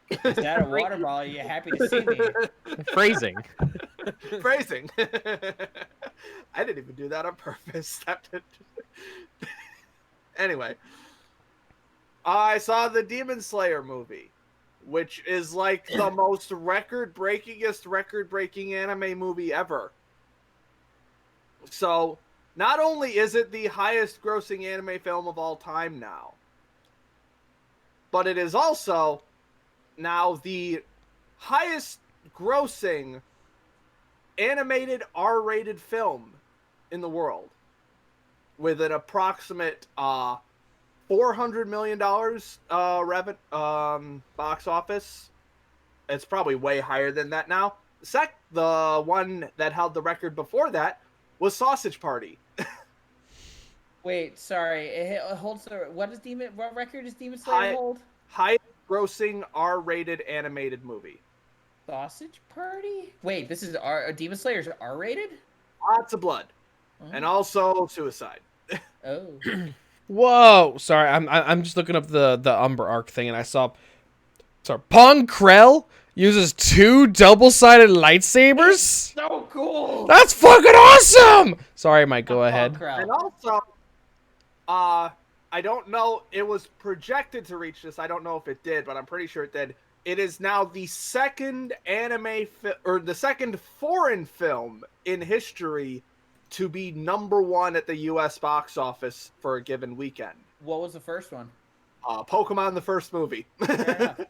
Is that a water bottle? Are you happy to see me? Phrasing. Phrasing. I didn't even do that on purpose. Anyway, I saw the Demon Slayer movie, which is like the most record-breaking anime movie ever. So, not only is it the highest-grossing anime film of all time now, but it is also now the highest-grossing animated R-rated film in the world, with an approximate $400 million box office. It's probably way higher than that now. The one that held the record before that was Sausage Party. Wait, sorry. It holds the what record does Demon Slayer hold? Highest grossing R-rated animated movie. Sausage Party? Wait, this is Demon Slayer's R-rated? Lots of blood. Oh. And also suicide. Oh. Whoa! Sorry, I'm just looking up the Umber Arc thing, and I saw. Sorry, Pong Krell uses 2 double-sided lightsabers. So cool. That's fucking awesome! Sorry, Mike. Go ahead. And also, I don't know. It was projected to reach this. I don't know if it did, but I'm pretty sure it did. It is now the second the second foreign film in history to be #1 at the U.S. box office for a given weekend. What was the first one? Pokemon, the first movie. Fair enough.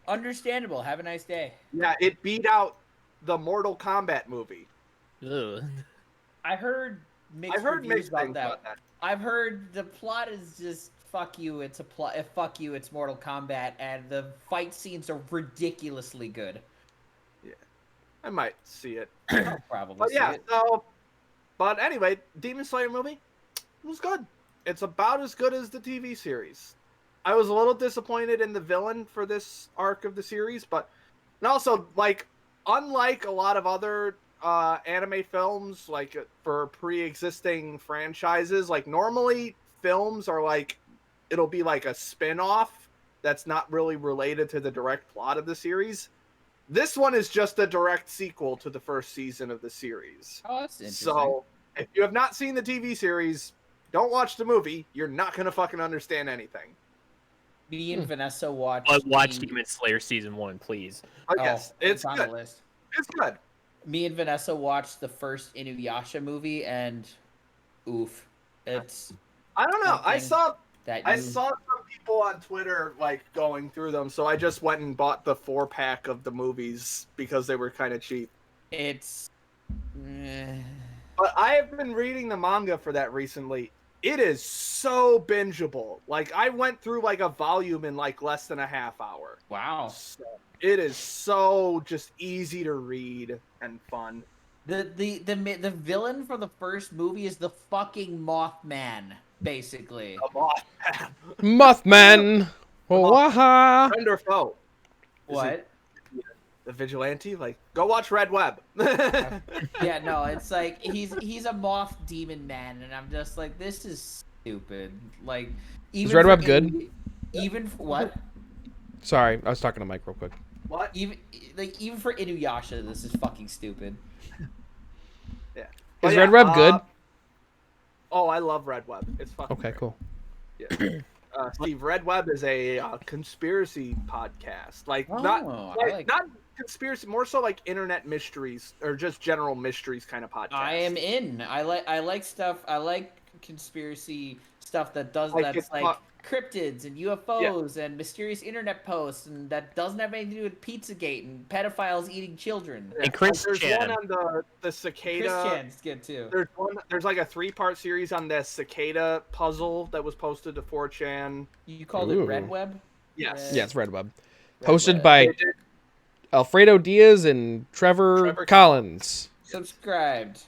Understandable. Have a nice day. Yeah, it beat out the Mortal Kombat movie. Ugh. I heard mixed reviews about things that. about that. I've heard the plot is just fuck you. It's a plot. Fuck you. It's Mortal Kombat, and the fight scenes are ridiculously good. Yeah, I might see it. I'll probably But see yeah, it. but anyway, Demon Slayer movie, it was good. It's about as good as the TV series. I was a little disappointed in the villain for this arc of the series, and also, like, unlike a lot of other anime films, like for pre-existing franchises, like normally films are like, it'll be like a spin-off that's not really related to the direct plot of the series. This one is just a direct sequel to the first season of the series. Oh, that's interesting. So, if you have not seen the TV series, don't watch the movie. You're not going to fucking understand anything. Me and Vanessa watched. Watch Demon Slayer season 1, please. Yes, it's on good. the list. It's good. Me and Vanessa watched the first Inuyasha movie, and oof, it's I don't know. I something saw some people on Twitter like going through them, so I just went and bought the 4-pack of the movies because they were kind of cheap. It's. But I have been reading the manga for that recently. It is so bingeable. Like, I went through like a volume in like less than a half hour. Wow. So, it is so just easy to read and fun. The villain for the first movie is the fucking Mothman, basically. Mothman. Waha. Friend or foe? What? The vigilante? Like, go watch Red Web. Yeah, no, it's like he's a moth demon man, and I'm just like, this is stupid. Like, even Is Red for Web good? Even for what? Sorry, I was talking to Mike real quick. What? Even for Inuyasha, this is fucking stupid. Yeah. Is Red Web good? Oh, I love Red Web. It's fucking Okay, great. cool. Yeah. Steve, Red Web is a conspiracy podcast. Like, Oh, not conspiracy, more so like internet mysteries or just general mysteries kind of podcast. I am in. I like stuff. I like conspiracy stuff that's it's like not- cryptids and UFOs and mysterious internet posts, and that doesn't have anything to do with Pizzagate and pedophiles eating children. And Chris There's Chan. one on the cicada. Chris Chan's good too. There's like a 3-part series on the cicada puzzle that was posted to 4chan. You called it Ooh. Red Web? Yes. Yeah, it's Red Web. Red Hosted Web. by They did- Alfredo Diaz and Trevor Collins. Subscribed.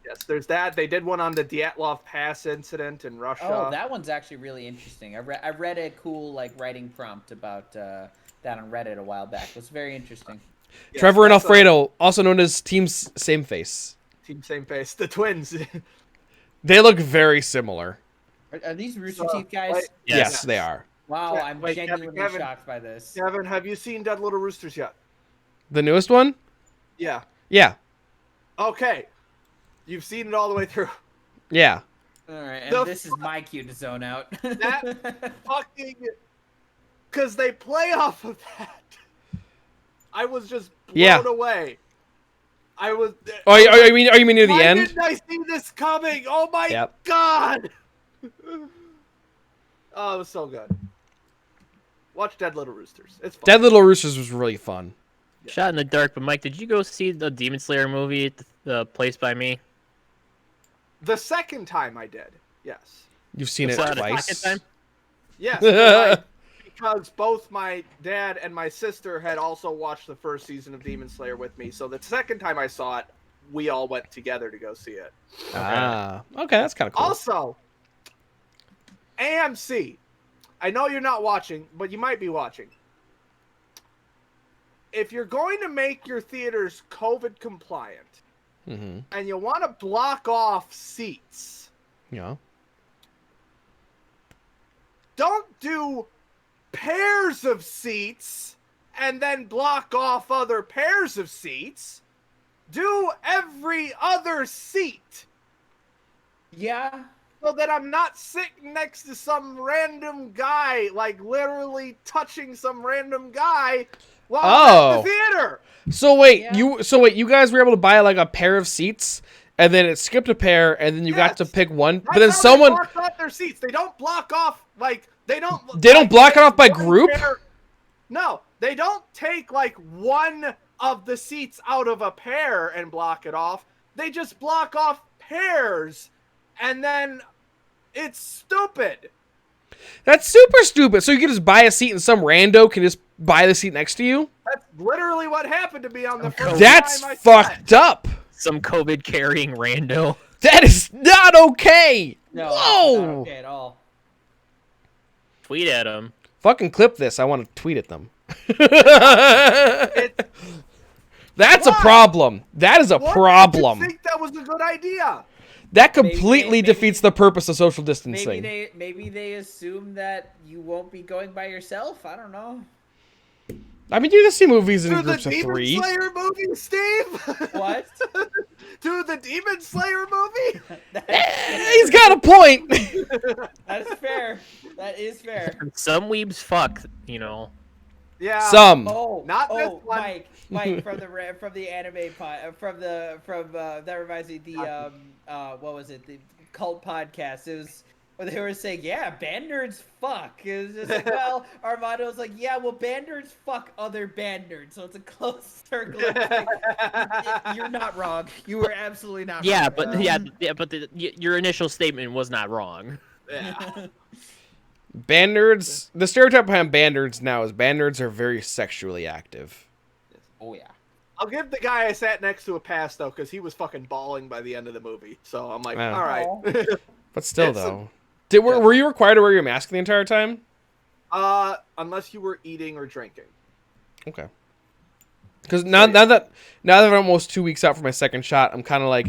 Yes, there's that. They did one on the Dyatlov Pass incident in Russia. Oh, that one's actually really interesting. I read a cool like writing prompt about that on Reddit a while back. It was very interesting. Yes, Trevor and that's Alfredo, also known as Teams Same Face. Team Same Face. The twins. They look very similar. Are these Rooster So, Teeth guys? like- Yes, they are. Wow, Yeah, I'm wait, genuinely Kevin, shocked by this. Kevin, have you seen Dead Little Roosters yet? The newest one? Yeah. Yeah. Okay. You've seen it all the way through. Yeah. All right, The and this is my cue to zone out. That fucking... Because they play off of that. I was just blown away. I was... Oh, you mean near the Why end? didn't I see this coming? Oh my Yep. god! Oh, it was so good. Watch Dead Little Roosters. It's fun. Dead Little Roosters was really fun. Shot in the dark, but Mike, did you go see the Demon Slayer movie, The Place by Me? The second time I did, yes. You've seen You it saw it a twice. second time? Yes, because both my dad and my sister had also watched the first season of Demon Slayer with me. So the second time I saw it, we all went together to go see it. Ah, okay, that's kind of cool. Also, AMC. I know you're not watching, but you might be watching. If you're going to make your theaters COVID compliant and you want to block off seats, Yeah. don't do pairs of seats and then block off other pairs of seats. Do every other seat. Yeah. So that I'm not sitting next to some random guy, like literally touching some random guy while I'm at the theater. So wait, Yeah. you guys were able to buy like a pair of seats, and then it skipped a pair, and then you got to pick one. That's But then how someone they block off their seats. They don't block off like they don't block it off by one group? No, they don't take like one of the seats out of a pair and block it off. They just block off pairs, and then it's stupid. That's super stupid. So you can just buy a seat and some rando can just buy the seat next to you? That's literally what happened to me on the first That's time I saw it. fucked up. Some COVID carrying rando. That is not okay. No, Whoa. not okay at all. Tweet at him. Fucking clip this. I want to tweet at them. That's a Why? problem. That is a What problem. made you think that was a good idea? That completely Maybe- defeats the purpose of social distancing. Maybe they assume that you won't be going by yourself. I don't know. I mean, you can see movies in To the groups of Demon 3. Slayer movie, Steve? What? To the Demon Slayer movie? He's got a point. That's fair. That is fair. Some weebs fuck, you know. Yeah. Some. Oh, Not this one. Mike from the anime from that reminds me the what was it, the cult podcast? It was where they were saying, yeah, band nerds fuck. It was just like, well, Armando's like, yeah, well, band nerds fuck other band nerds, so it's a close circle. It's like, you're not wrong. You were absolutely not Yeah, wrong. but your initial statement was not wrong. Yeah. Band nerds. The stereotype behind band nerds now is band nerds are very sexually active. Oh yeah. I'll give the guy I sat next to a pass, though, because he was fucking bawling by the end of the movie. So I'm like, Yeah. all right. But still, It's though. Were you required to wear your mask the entire time? Unless you were eating or drinking. Okay. Because now that I'm almost 2 weeks out for my second shot, I'm kind of like,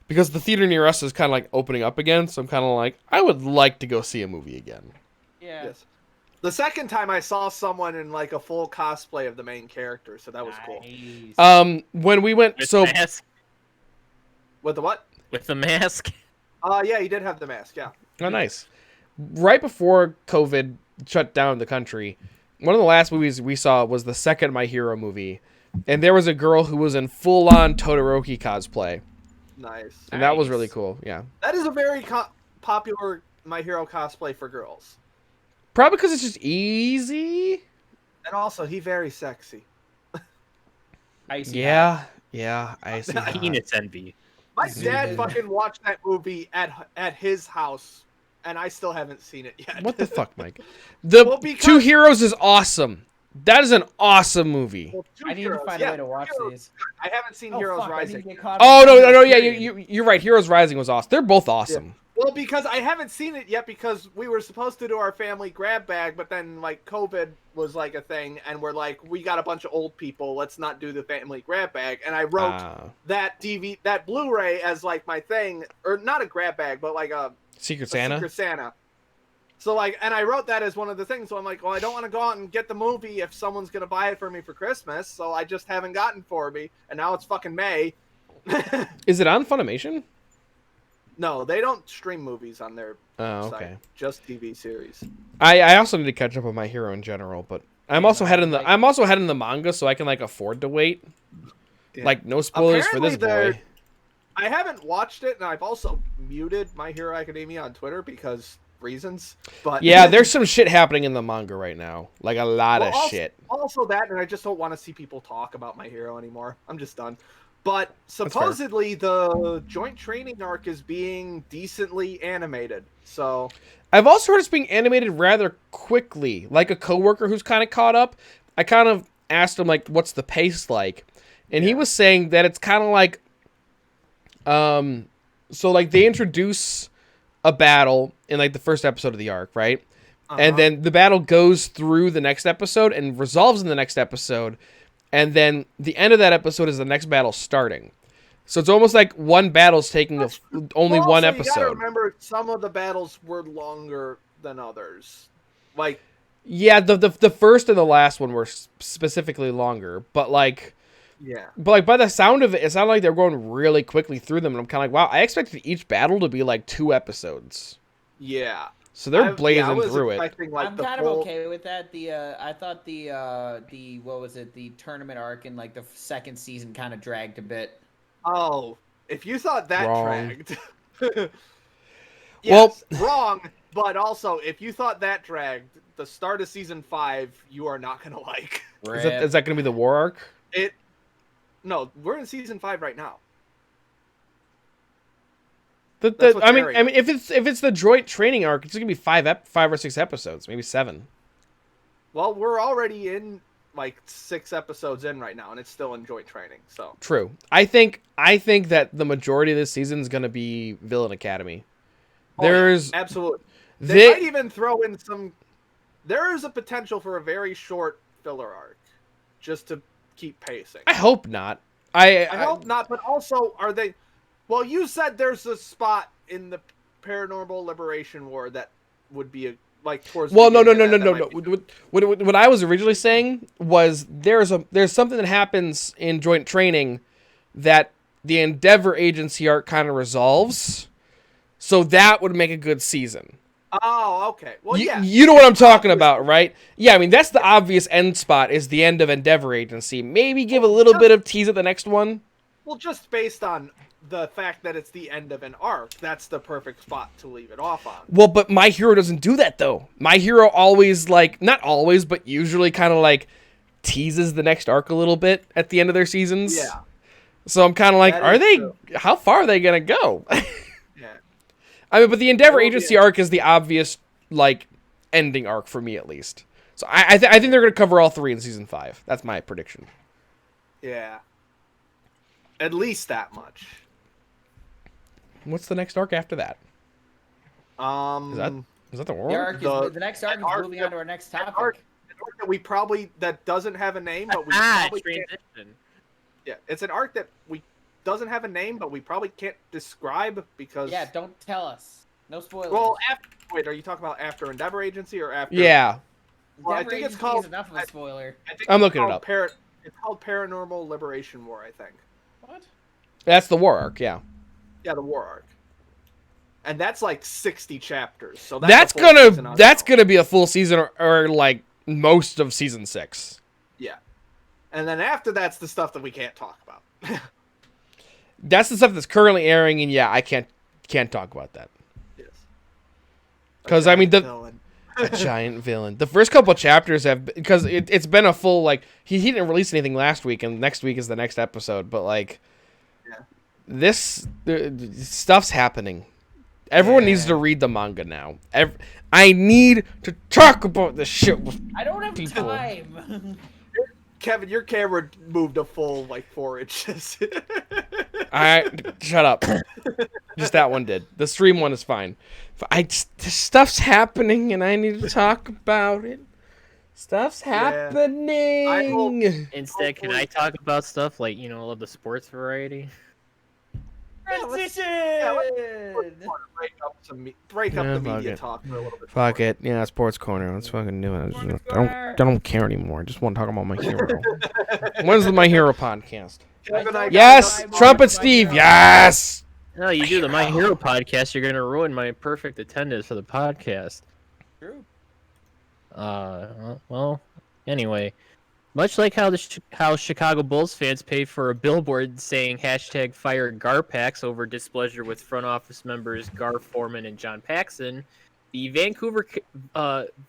because the theater near us is kind of like opening up again, so I'm kind of like, I would like to go see a movie again. Yeah. Yes. The second time I saw someone in like a full cosplay of the main character, so that was cool. Nice. When we went, With so the mask. With the what? With the mask. Yeah, he did have the mask, yeah. oh nice. Right before COVID shut down the country, one of the last movies we saw was the second My Hero movie, and there was a girl who was in full-on Todoroki cosplay, Nice. and that was really cool. Yeah, That is a very popular My Hero cosplay for girls. probably because it's just easy. And also, he very sexy. Icy Yeah, I see. Penis envy. My Mhm. dad fucking watched that movie at his house, and I still haven't seen it yet. What the fuck, Mike? The Well, because- Two Heroes is awesome. That is an awesome movie. Well, Two I need Heroes, to find yeah, a way to watch Heroes- these. I haven't seen Oh, Heroes fuck, I need to Rising. get caught Oh up on no, yeah, Heroes. you're right. Heroes Rising was awesome. They're both awesome. Well, because I haven't seen it yet because we were supposed to do our family grab bag, but then like COVID was like a thing, and we're like, we got a bunch of old people, let's not do the family grab bag. And I wrote that that Blu-ray as like my thing, or not a grab bag, but like a Secret Santa. Secret Santa. So like, and I wrote that as one of the things. So I'm like, well, I don't want to go out and get the movie if someone's gonna buy it for me for Christmas. So I just haven't gotten for me, and now it's fucking May. Is it on Funimation? No, they don't stream movies on their Oh, site. okay. Just TV series. I also need to catch up on My Hero in general, but I'm also head in the manga, so I can like afford to wait. Yeah. Like no spoilers for Apparently this boy. I haven't watched it, and I've also muted My Hero Academia on Twitter because reasons. But Yeah, there's some shit happening in the manga right now, like a lot of shit. Also that, and I just don't want to see people talk about My Hero anymore. I'm just done. But supposedly the joint training arc is being decently animated. So I've also heard it's being animated rather quickly. Like a coworker who's kind of caught up, I kind of asked him like, "What's the pace like?" And he was saying that it's kind of like, so like they introduce a battle in like the first episode of the arc, right? And then the battle goes through the next episode and resolves in the next episode. And then the end of that episode is the next battle starting. So it's almost like one battle's taking only one episode. You gotta remember, some of the battles were longer than others. Like, yeah, the first and the last one were specifically longer, but like, by the sound of it, it sounded like they were going really quickly through them, and I'm kind of like, wow, I expected each battle to be like 2 episodes. Yeah. So they're blazing through it. Like, I'm kind of okay with that. I thought the what was it? The tournament arc in like the second season kind of dragged a bit. Oh, if you thought that dragged, well, wrong. But also, if you thought that dragged, the start of season 5, you are not gonna like. Is that gonna be the war arc? No, we're in season 5 right now. I mean, if it's the joint training arc, it's gonna be 5 or 6 episodes, maybe 7. Well, we're already in like 6 episodes in right now, and it's still in joint training. So true. I think that the majority of this season is gonna be Villain Academy. Absolutely. They might even throw in some. There is a potential for a very short filler arc, just to keep pacing. I hope not. I hope not. But also, are they? Well, you said there's a spot in the Paranormal Liberation War that would be towards. Well, no. What I was originally saying was there's something that happens in joint training that the Endeavor Agency arc kind of resolves, so that would make a good season. Oh, okay. Well, you know what I'm talking about, right? Yeah, I mean that's the obvious end spot is the end of Endeavor Agency. Maybe give a little bit of tease at the next one. Well, just based on the fact that it's the end of an arc, that's the perfect spot to leave it off on. Well, but My Hero doesn't do that, though. My Hero always, not always, but usually kind of, teases the next arc a little bit at the end of their seasons. Yeah. So I'm kind of like, how far are they going to go? Yeah. I mean, but the Endeavor Agency arc is the obvious, ending arc for me, at least. So I think they're going to cover all 3 in Season 5. That's my prediction. Yeah. At least that much. What's the next arc after that? Is that the war? The next arc is moving on to our next topic. An arc that doesn't have a name, but we probably transition. Can't. Yeah, it's an arc that doesn't have a name, but we probably can't describe because. Yeah, don't tell us. No spoilers. Well, wait, are you talking about after Endeavor Agency or after? Yeah. Well, I think it's called. Enough of a spoiler. I'm looking it up. It's called Paranormal Liberation War, I think. What? That's the war arc, yeah. Yeah, the war arc. And that's 60 chapters. So that's gonna be a full season or most of season 6. Yeah. And then after that's the stuff that we can't talk about. That's the stuff that's currently airing, and yeah, I can't talk about that. Yes. Because I mean a giant villain. The first couple of chapters have because it's been a full he didn't release anything last week, and next week is the next episode. But this stuff's happening. Everyone needs to read the manga now. I need to talk about this shit with I don't have people. time. Kevin, your camera moved a full 4 inches. Shut up. Just that one did. The stream one is fine. This stuff's happening, and I need to talk about it. Stuff's happening. Instead, can I talk about stuff like the sports variety? Transition. Break up Yeah, the fuck media it. talk for a little bit. Fuck more. it. Yeah, sports corner. Let's fucking do it. Sports I corner. don't care anymore. I just want to talk about my hero. When's the My Hero podcast? Kevin, I got Yes, enough Trumpet time. Steve. Yes. No, you do the My Hero podcast, you're gonna ruin my perfect attendance for the podcast. True. Well, anyway, much like how Chicago Bulls fans pay for a billboard saying #fire Garpax over displeasure with front office members Gar Forman and John Paxson, the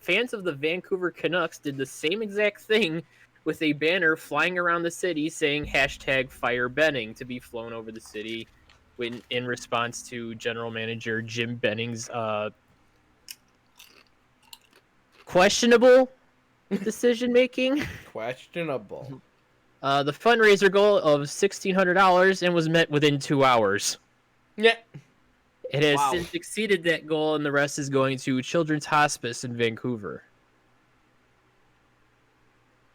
fans of the Vancouver Canucks did the same exact thing with a banner flying around the city saying #fire Benning to be flown over the city in response to general manager Jim Benning's questionable decision making. Questionable. The fundraiser goal of $1,600 and was met within 2 hours. Yeah. It has Wow. since exceeded that goal, and the rest is going to Children's Hospice in Vancouver.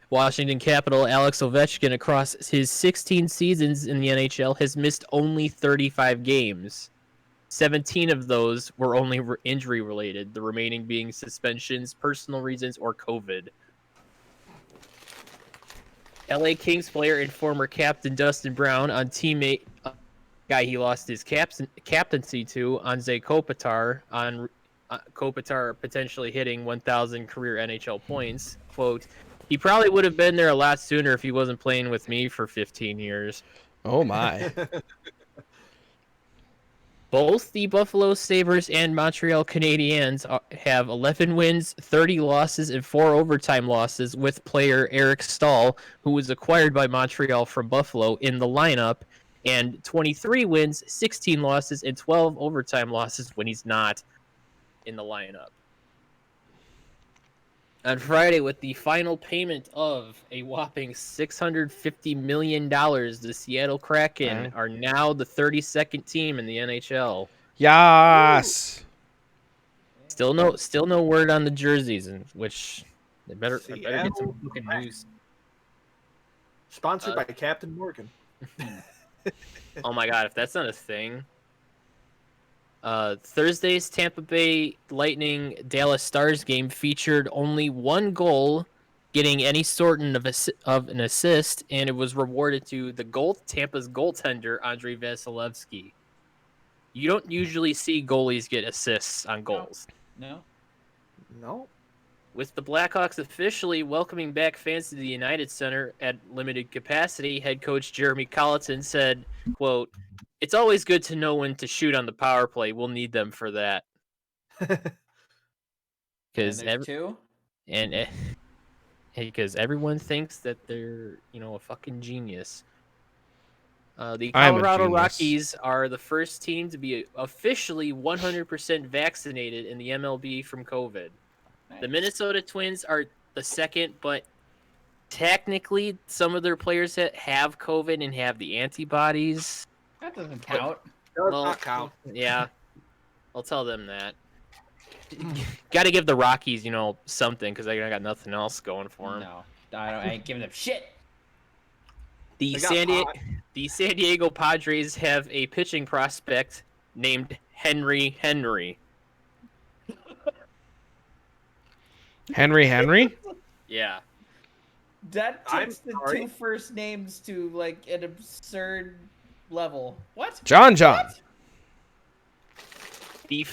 Washington Capital Alex Ovechkin, across his 16 seasons in the NHL, has missed only 35 games. 17 of those were only injury related, the remaining being suspensions, personal reasons, or COVID. LA Kings player and former captain Dustin Brown on teammate guy he lost his captaincy to, Anze Kopitar, on Kopitar potentially hitting 1,000 career NHL points. Quote, "He probably would have been there a lot sooner if he wasn't playing with me for 15 years. Oh my. Both the Buffalo Sabres and Montreal Canadiens have 11 wins, 30 losses, and 4 overtime losses, with player Eric Stahl, who was acquired by Montreal from Buffalo, in the lineup, and 23 wins, 16 losses, and 12 overtime losses when he's not in the lineup. On Friday, with the final payment of a whopping $650 million, the Seattle Kraken are now the 32nd team in the NHL. Yes. Still no word on the jerseys, and which I better get some fucking news. Sponsored by Captain Morgan. Oh my god, if that's not a thing. Thursday's Tampa Bay Lightning Dallas Stars game featured only one goal, getting any sort of an assist, and it was rewarded to Tampa's goaltender Andrei Vasilevsky. You don't usually see goalies get assists on goals. No. With the Blackhawks officially welcoming back fans to the United Center at limited capacity, head coach Jeremy Colleton said, quote, "It's always good to know when to shoot on the power play. We'll need them for that." Because because everyone thinks that they're, a fucking genius. The Colorado Rockies are the first team to be officially 100% vaccinated in the MLB from COVID. Nice. The Minnesota Twins are the second, but technically some of their players that have COVID and have the antibodies. That doesn't count. Does not count. Yeah, I'll tell them that. Got to give the Rockies, something, because they got nothing else going for them. No, I ain't giving them shit. The San Diego Padres have a pitching prospect named Henry. Henry? Yeah. That takes the two first names to like an absurd level. What? John. What? The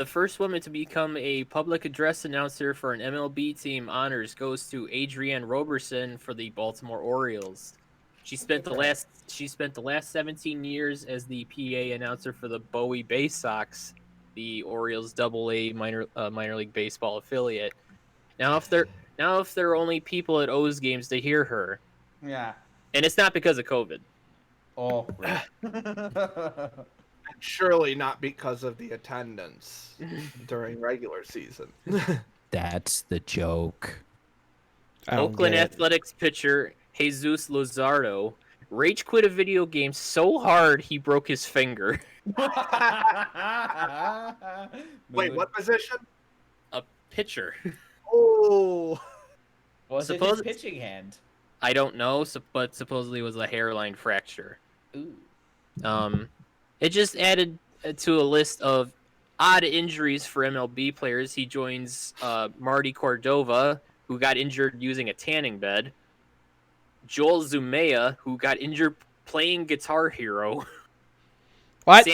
first woman to become a public address announcer for an MLB team honors goes to Adrienne Roberson for the Baltimore Orioles. She spent the last 17 years as the PA announcer for the Bowie Bay Sox, the Orioles AA minor league baseball affiliate. Now if there are only people at O's games to hear her. Yeah. And it's not because of COVID. Oh. Surely not because of the attendance during regular season. That's the joke. Oakland Athletics pitcher Jesus Luzardo rage quit a video game so hard he broke his finger. Wait, what position? A pitcher. Oh. Was it his pitching hand? I don't know, but supposedly it was a hairline fracture. Ooh. It just added to a list of odd injuries for MLB players. He joins Marty Cordova, who got injured using a tanning bed. Joel Zumea, who got injured playing Guitar Hero. What?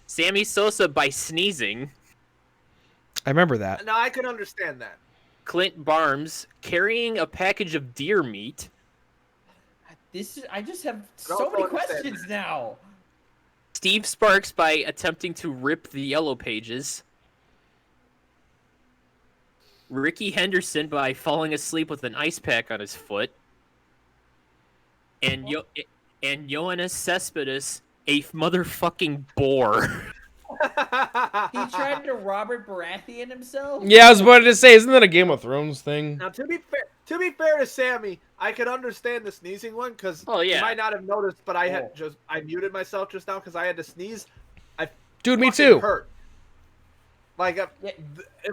Sammy Sosa by sneezing. I remember that. Now I can understand that. Clint Barnes carrying a package of deer meat. I just have Don't so many understand questions now. Steve Sparks by attempting to rip the Yellow Pages. Ricky Henderson by falling asleep with an ice pack on his foot. And Ioannis Cespedes, a motherfucking boar. He tried to Robert Baratheon himself. Yeah, I was about to say, isn't that a Game of Thrones thing? Now, to be fair to Sammy, I could understand the sneezing one because Oh, yeah. you might not have noticed, but I muted myself just now because I had to sneeze. Dude, me Fucking too. hurt. Like,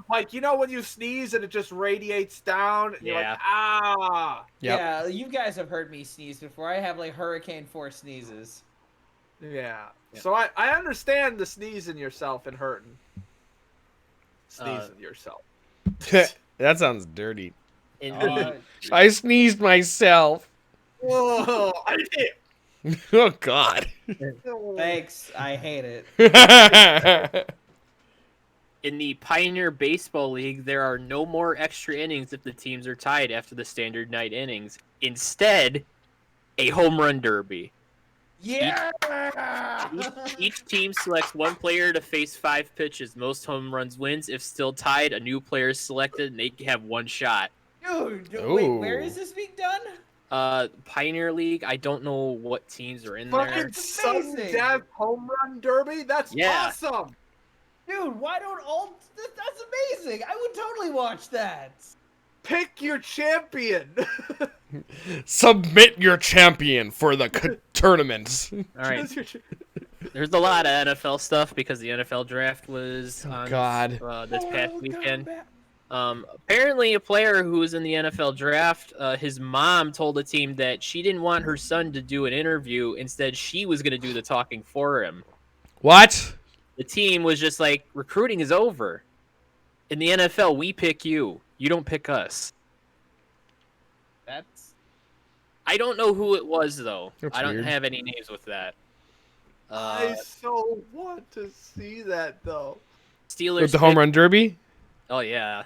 like you know when you sneeze and it just radiates down, and you're Yeah. like, ah. Yep. Yeah, you guys have heard me sneeze before. I have like hurricane force sneezes. Yeah. Yeah. So I understand the sneezing yourself and hurting. Sneezing yourself. That sounds dirty. In Uh, the, I sneezed myself. Whoa! I did. Oh, God. thanks, I hate it. in the Pioneer Baseball League, there are no more extra innings if the teams are tied after the standard night innings. Instead, a home run derby. Yeah. Each team selects one player to face 5 pitches. Most home runs wins. If still tied, a new player is selected and they have one shot. Dude, wait, Ooh. where is this being done? Pioneer League, I don't know what teams are in there. Fucking sudden amazing. death home run derby? That's Yeah. awesome. Dude, why don't all? That's amazing. I would totally watch that. Pick your champion. Submit your champion for the tournament. All right. There's a lot of NFL stuff because the NFL draft was on God. This past weekend. Apparently, a player who was in the NFL draft, his mom told the team that she didn't want her son to do an interview. Instead, she was going to do the talking for him. What? The team was just like, recruiting is over. In the NFL, we pick you. You don't pick us. That's I don't know who it was, though. That's I don't weird. have any names with that. I so want to see that though. Steelers. With the home pick- run derby? Oh, yeah.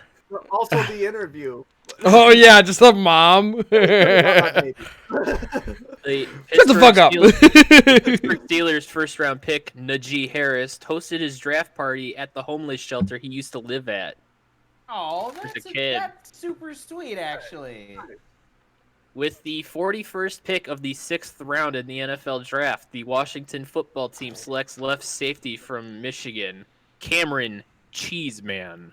Also the interview. Oh, yeah, just the mom. Maybe. The Shut the fuck up. Pittsburgh Steelers first round pick Najee Harris hosted his draft party at the homeless shelter he used to live at. oh, As a that's kid. that's super sweet, actually. With the 41st pick of the 6th round in the NFL draft, the Washington football team selects left safety from Michigan, Cameron Cheeseman.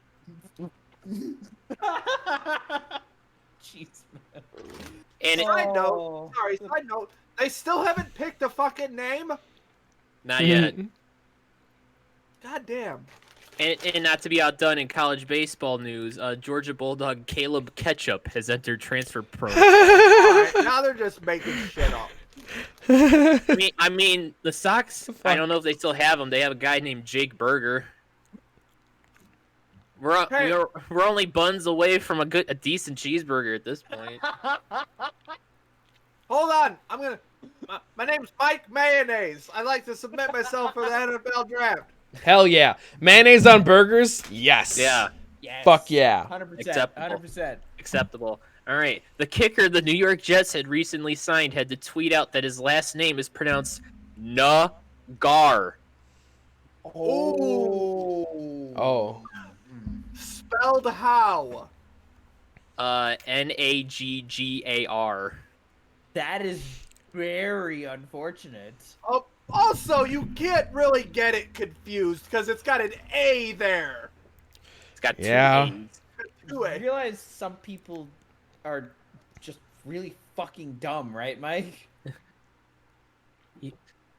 Jeez, man. And it, Side note. Oh. Sorry, side note. They still haven't picked a fucking name. not yet. God damn. And not to be outdone in college baseball news, Georgia Bulldog Caleb Ketchup has entered transfer program. Alright, now they're just making shit up. I mean, the Sox. I don't know if they still have him. They have a guy named Jake Berger. We're only buns away from a decent cheeseburger at this point. Hold on. My name's Mike Mayonnaise. I'd like to submit myself for the NFL draft. Hell yeah. Mayonnaise on burgers? Yes. Yeah, Yes. Fuck yeah. 100%. Acceptable. 100%. acceptable. All right, the kicker the New York Jets had recently signed had to tweet out that his last name is pronounced Nagar. Oh. Oh. Spelled how? Naggar. That is very unfortunate. Oh, also, you can't really get it confused because it's got an A there. It's got 2 Yeah. A's. Two You A. realize some people are just really fucking dumb, right, Mike?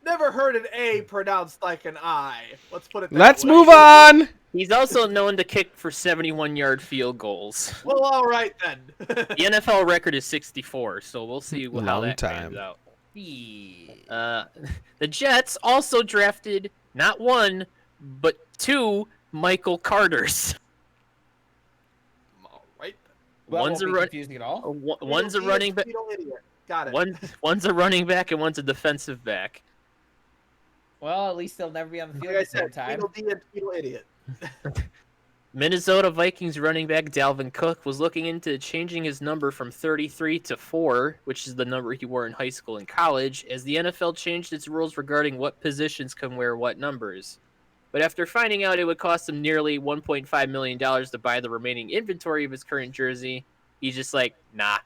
Never heard an A pronounced like an I. Let's put it that Let's way. move on. He's also known to kick for 71-yard field goals. Well, all right then. The NFL record is 64, so we'll see how Long that time. pans out. Yeah. The Jets also drafted not one, but two Michael Carters. All right. That One's a won't be run, confusing at all. one's a running back. Fetal idiot. Got it. One's a running back and one's a defensive back. Well, at least they'll never be on the field Like I at the same said, time. fetal D and fetal idiot. Minnesota Vikings running back Dalvin Cook was looking into changing his number from 33 to 4, which is the number he wore in high school and college, as the NFL changed its rules regarding what positions can wear what numbers. But after finding out it would cost him nearly $1.5 million to buy the remaining inventory of his current jersey, he's just like, nah.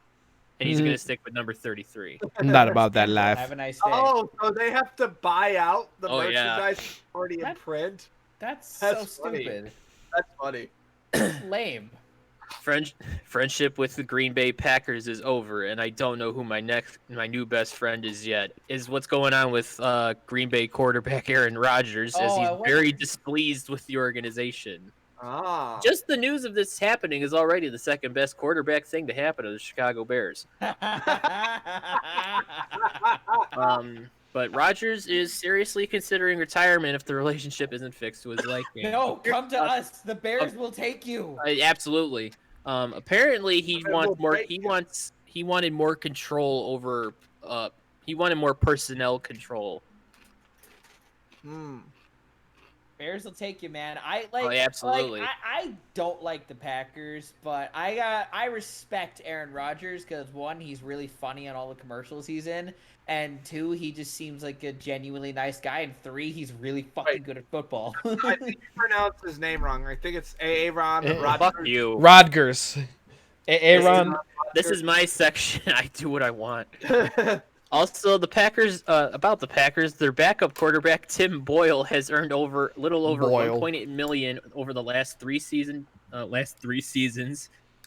And he's going to stick with number 33. I'm not about that Well, life. have a nice day. Oh, so they have to buy out the Oh, yeah. merchandise already in That- print? That's That's so funny. stupid. That's funny. Lame. Friendship with the Green Bay Packers is over, and I don't know who my new best friend is yet. Is what's going on with Green Bay quarterback Aaron Rodgers, as Oh, he's I wonder- very displeased with the organization. Ah. Just the news of this happening is already the second best quarterback thing to happen to the Chicago Bears. But Rodgers is seriously considering retirement if the relationship isn't fixed to his liking. No, come to us. The Bears will take you. Absolutely. Apparently he We'll wants more. break it. He wanted more control over. He wanted more personnel control. Hmm. Bears will take you, man. I Oh, yeah, absolutely. Like, I don't like the Packers, but I respect Aaron Rodgers because one, he's really funny on all the commercials he's in, and two, he just seems like a genuinely nice guy, and three, he's really fucking Right. good at football. I think you pronounced his name wrong. I think it's Aaron Eh, Fuck Rodgers. you. Rodgers. Aaron. This is my section. I do what I want. Also, the Packers. About the Packers, their backup quarterback Tim Boyle has earned little over Boyle. 1.8 million over the last three seasons.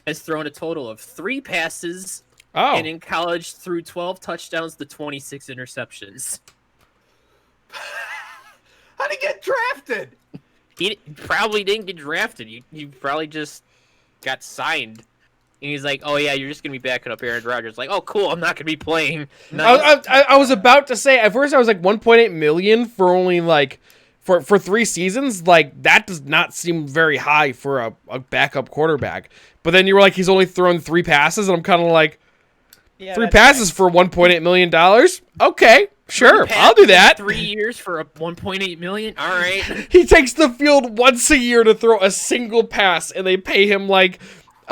Has thrown a total of 3 passes, Oh. and in college threw 12 touchdowns to 26 interceptions. How'd he get drafted? He probably didn't get drafted. He probably just got signed. And he's like, "Oh yeah, you're just gonna be backing up Aaron Rodgers." Like, "Oh cool, I'm not gonna be playing." I was about to say, at first I was like 1.8 million for only like for 3 seasons. Like that does not seem very high for a backup quarterback. But then you were like, he's only thrown 3 passes, and I'm kind of like, Yeah, 3 that's passes for 1.8 million dollars? Okay, sure, I'll do that. 3 years for a 1.8 million. All right. He takes the field once a year to throw a single pass, and they pay him like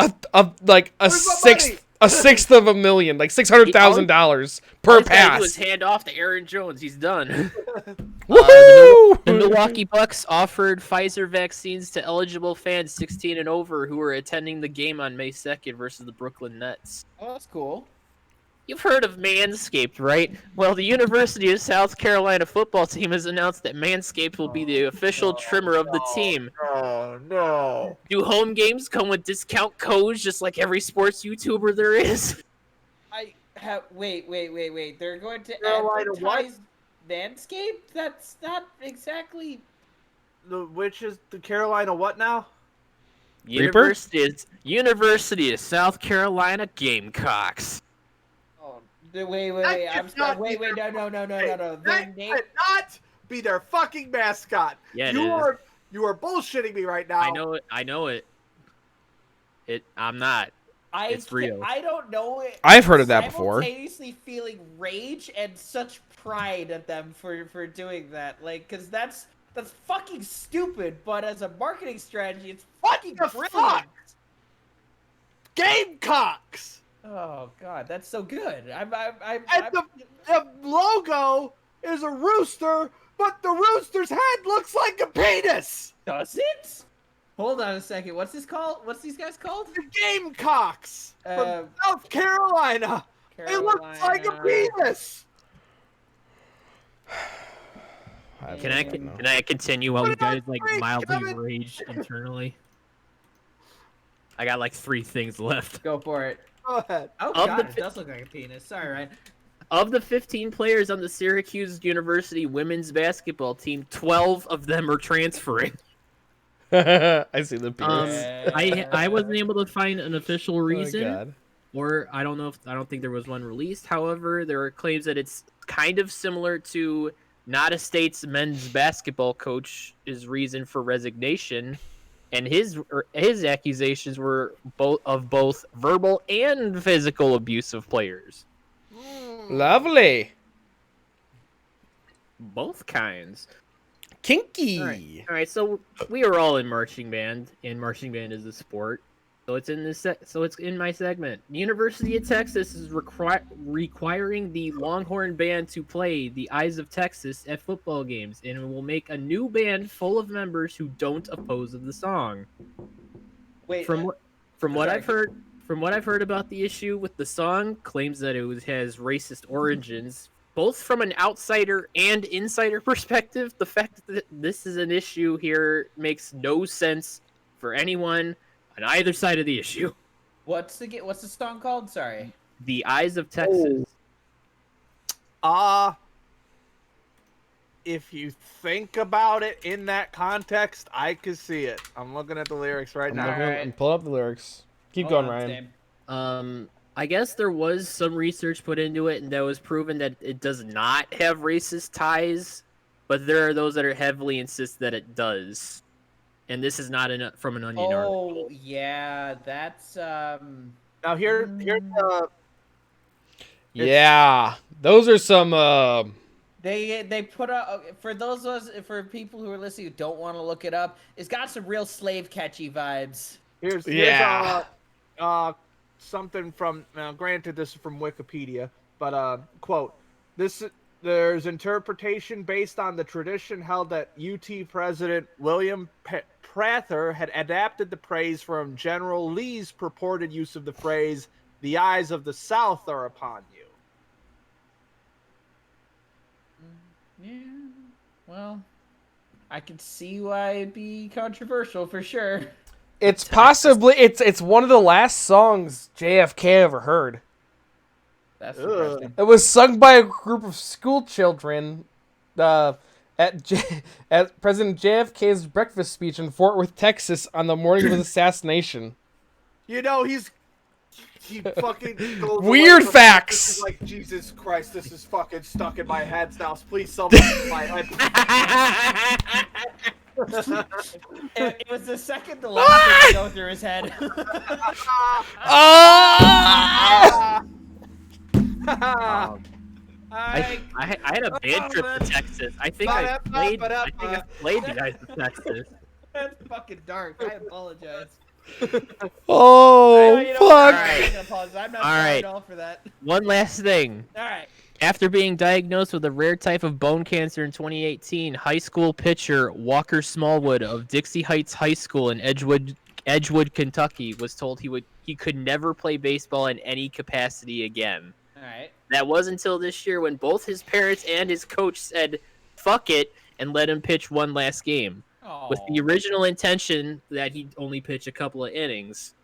a Where's my sixth of a million, like $600,000 per All he's gotta do is pass. hand off to Aaron Jones. He's done. Woohoo! The Milwaukee Bucks offered Pfizer vaccines to eligible fans 16 and over who were attending the game on May 2nd versus the Brooklyn Nets. Oh, that's cool. You've heard of Manscaped, right? Well, the University of South Carolina football team has announced that Manscaped will be the official trimmer of the team. Oh no. Do home games come with discount codes just like every sports YouTuber there is? I have wait. They're going to Carolina what? advertise Manscaped? That's not exactly. Which is the Carolina what now? Reaper? University of South Carolina Gamecocks. Oh, wait. That I'm cannot sorry. be Wait. their- No. Hey, Their that name. cannot be their fucking mascot. Yeah, it you is. are bullshitting me right now. I know it. I'm not. It's real. I don't know it. I've heard of that before. Simultaneously feeling rage and such pride at them for doing that, like, because that's fucking stupid. But as a marketing strategy, it's fucking the brilliant. fuck? Gamecocks. Oh god, that's so good. And the logo is a rooster, but the rooster's head looks like a penis. does it? Hold on a second. What's this called? What's these guys called? The Gamecocks from South Carolina. It looks like a penis. Can I continue while Put you it on guys like screen, mildly Kevin. rage internally? I got like 3 things left. Go for it. Go ahead. Oh Of god, the it does look like a penis. Sorry, Ryan. Of the 15 players on the Syracuse University women's basketball team, 12 of them are transferring. I see the penis. I wasn't able to find an official reason, Oh, God. or I don't think there was one released. However, there are claims that it's kind of similar to Not a State's men's basketball coach's reason for resignation, and his accusations were both verbal and physical abuse of players. Lovely. Both kinds. Kinky. All right. So we are all in marching band, and marching band is a sport. So it's in this. So it's in my segment. The University of Texas is requiring the Longhorn Band to play "The Eyes of Texas" at football games, and it will make a new band full of members who don't oppose the song. Wait, From what sorry. I've heard about the issue with the song, claims that has racist origins. Both from an outsider and insider perspective, the fact that this is an issue here makes no sense for anyone on either side of the issue. what's the song called? Sorry. The Eyes of Texas. If you think about it in that context, I could see it. I'm looking at the lyrics right now. I'm pulling up the lyrics. Keep Hold going, on, Ryan. Sam. I guess there was some research put into it, and that was proven that it does not have racist ties, but there are those that are heavily insist that it does. And this is not from an Onion article. Oh yeah, that's Now here's the Yeah, those are some. They put up for people who are listening who don't want to look it up. It's got some real slave catchy vibes. here's something from, now granted this is from Wikipedia, but quote, there's interpretation based on the tradition held that UT President William Prather had adapted the phrase from General Lee's purported use of the phrase, "The eyes of the South are upon you." Yeah, well, I can see why it'd be controversial for sure. It's possibly it's one of the last songs JFK ever heard. That's interesting. It was sung by a group of school children at President JFK's breakfast speech in Fort Worth, Texas, on the morning of his assassination. You know, he fucking goes Weird away from facts. This is like, Jesus Christ, this is fucking stuck in my head now. Please, somebody in my head. It was the second to last thing to go through his head. I had a bad trip to Texas. I think I played the Eyes of Texas. That's fucking dark. I apologize. Oh, You know, fuck. I'm gonna apologize. I'm not sorry at all for that. One last thing. All right. After being diagnosed with a rare type of bone cancer in 2018, high school pitcher Walker Smallwood of Dixie Heights High School in Edgewood, Kentucky, was told he could never play baseball in any capacity again. All right. That was until this year when both his parents and his coach said, "Fuck it," and let him pitch one last game, with the original intention that he'd only pitch a couple of innings.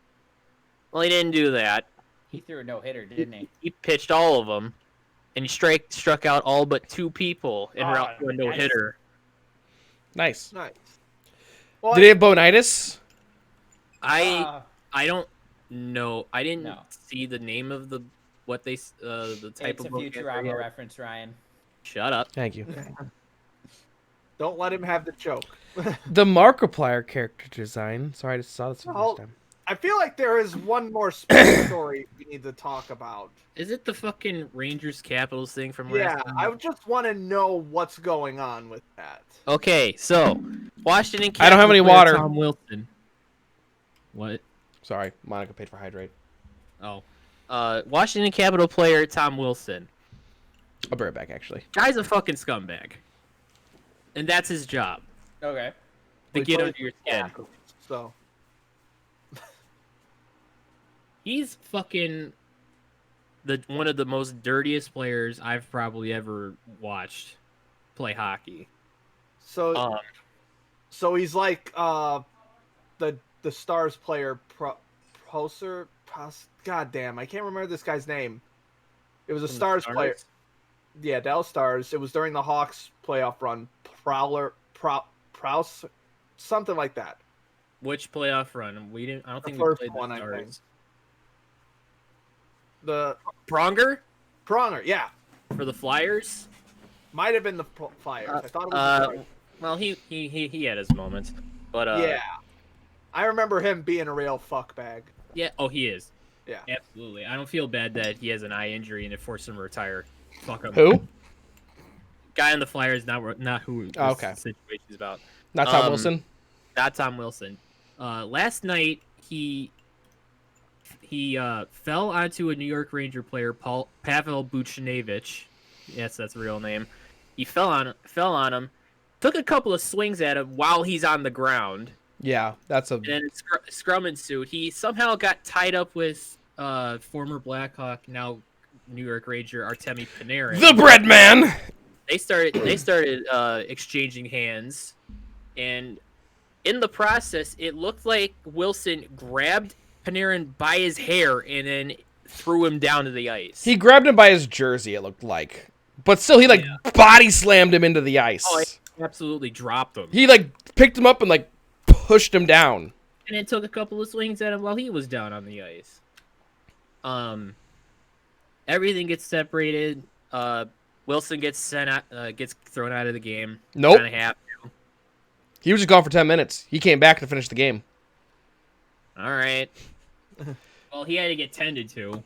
Well, he didn't do that. He threw a no-hitter, didn't he? He pitched all of them, and he struck out all but 2 people en route to a no-hitter. Nice. Nice. Well, Did he have bonitis? I don't know. I didn't No. see the name of the type It's of a bone cancer he Futurama had. reference, Ryan. Shut up. Thank you. don't let him have the joke. The Markiplier character design. Sorry, I just saw this for the Oh. first time. I feel like there is one more space story we need to talk about. Is it the fucking Rangers Capitals thing from Yeah, last time? I just want to know what's going on with that. Okay, so Washington Capitals I don't have any player water. Tom Wilson. What? Sorry, Monica paid for hydrate. Oh. Washington Capital player Tom Wilson. I'll be right back, actually. Guy's a fucking scumbag. And that's his job. Okay. To We get played under your skin. So He's fucking one of the most dirtiest players I've probably ever watched play hockey. so he's like the Stars player Poser. God damn, I can't remember this guy's name. It was a From the Stars Stars? player. Yeah, Dallas Stars. It was during the Hawks playoff run. Prouse, something like that. Which playoff run? I don't The think we first played one, the I Stars. think. The Pronger? Pronger, yeah. For the Flyers? Might have been the Flyers. I thought it was the Flyers. Well, he had his moments, but Yeah. I remember him being a real fuckbag. yeah. Oh, he is. Yeah. Absolutely. I don't feel bad that he has an eye injury and it forced him to retire. Fuck him. Who? Guy on the Flyers, not who. Oh, this okay. Situation's about. Not Tom Wilson. Not Tom Wilson. Last night he fell onto a New York Ranger player, Pavel Buchnevich. Yes, that's a real name. He fell on him, took a couple of swings at him while he's on the ground. Yeah, that's a. And then scrum ensued. He somehow got tied up with former Blackhawk, now New York Ranger Artemi Panarin. The bread man. They started exchanging hands, and in the process, it looked like Wilson grabbed Panarin by his hair and then threw him down to the ice. He grabbed him by his jersey, it looked like. But still, he, body slammed him into the ice. Oh, he absolutely dropped him. He, picked him up and, pushed him down. And then took a couple of swings at him while he was down on the ice. Everything gets separated. Wilson gets gets thrown out of the game. Nope. Kinda have to. He was just gone for 10 minutes. He came back to finish the game. All right. Well, he had to get tended to.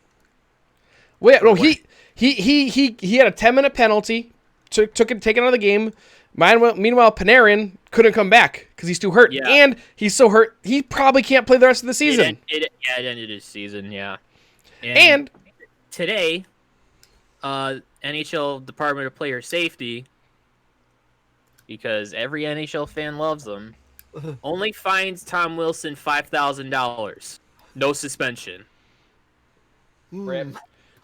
Wait, no, he had a 10-minute penalty. Taken out of the game. Meanwhile, Panarin couldn't come back because he's too hurt, Yeah. and he's so hurt he probably can't play the rest of the season. It ended his season. Yeah. And today, NHL Department of Player Safety, because every NHL fan loves them, only fines Tom Wilson $5,000. No suspension. Rip.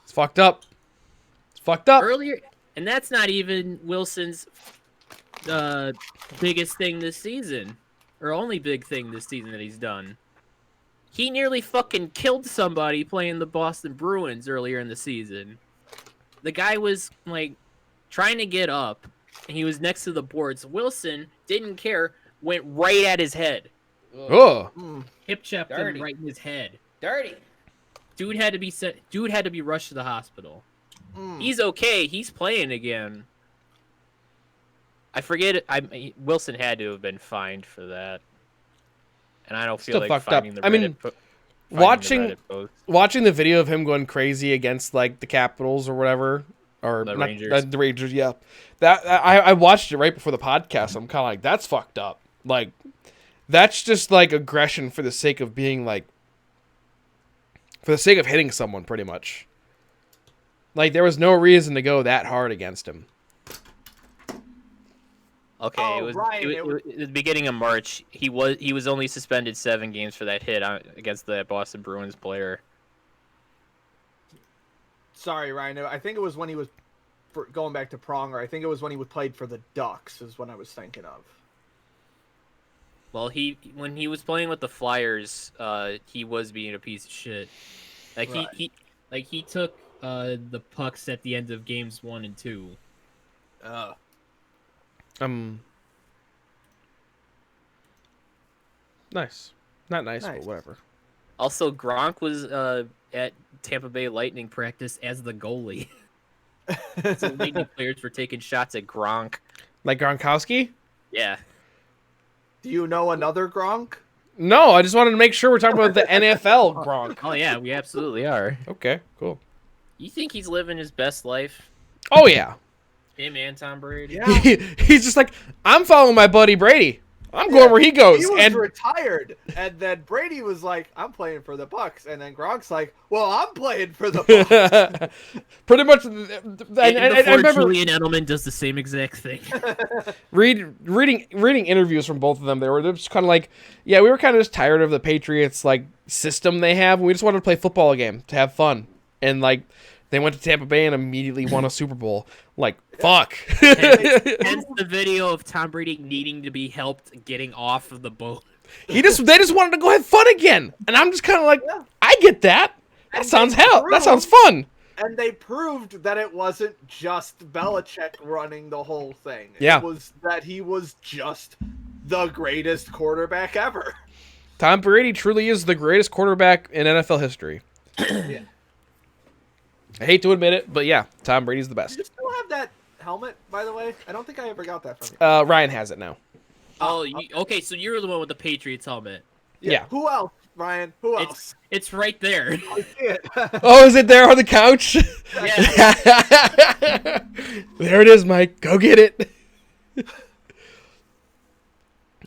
it's fucked up. It's fucked up. Earlier, and that's not even Wilson's biggest thing this season, or only big thing this season that he's done. He nearly fucking killed somebody playing the Boston Bruins earlier in the season. The guy was trying to get up, and he was next to the boards. Wilson didn't care, went right at his head. Oh, Hip checked him Dirty. right in his head. Dirty. Dude had to be rushed to the hospital. He's okay. He's playing again. I forget. Wilson had to have been fined for that, and I don't feel Still like fucked up. finding the I mean, watching the video of him going crazy against the Capitals or whatever, or The not, Rangers. the Rangers. Yeah, that I watched it right before the podcast. I'm kind of like, that's fucked up. That's just aggression for the sake of being for the sake of hitting someone, pretty much. There was no reason to go that hard against him. Okay, Oh, it was Ryan, at the beginning of March. He was only suspended 7 games for that hit against the Boston Bruins player. Sorry, Ryan. I think it was when he was going back to Pronger. I think it was when he played for the Ducks is what I was thinking of. Well, when he was playing with the Flyers, he was being a piece of shit. Right. He took the pucks at the end of games 1 and 2. Nice. Not nice, Nice. but whatever. Also, Gronk was at Tampa Bay Lightning practice as the goalie. So Lightning players were taking shots at Gronk. Like Gronkowski? Yeah. Do you know another Gronk? No, I just wanted to make sure we're talking about the NFL Gronk. Oh yeah, we absolutely are. Okay, cool. You think he's living his best life? Oh, yeah. Him and Tom Brady? Yeah. He's just like, I'm following my buddy Brady. I'm going where he goes. He was And retired, and then Brady was like, "I'm playing for the Bucks," and then Gronk's like, "Well, I'm playing for the Bucks." pretty much, I Before remember Julian Edelman does the same exact thing. reading interviews from both of them. They were just kind of like, yeah, we were kind of just tired of the Patriots system they have. We just wanted to play football game to have fun, and they went to Tampa Bay and immediately won a Super Bowl. Fuck. Hence the video of Tom Brady needing to be helped getting off of the boat. They just wanted to go have fun again, and I'm just kind of like, Yeah. I get that. That And sounds they hell. That sounds proved- fun. And they proved that it wasn't just Belichick running the whole thing. Yeah. It was that he was just the greatest quarterback ever. Tom Brady truly is the greatest quarterback in NFL history. I hate to admit it, but yeah, Tom Brady's the Do best. you still have that helmet, by the way? I don't think I ever got that from you. Ryan has it now. Oh, okay. So you're the one with the Patriots helmet. Yeah. Who else, Ryan? Who else? It's right there. I see it. Oh, is it there on the couch? Yeah. There it is, Mike. Go get it.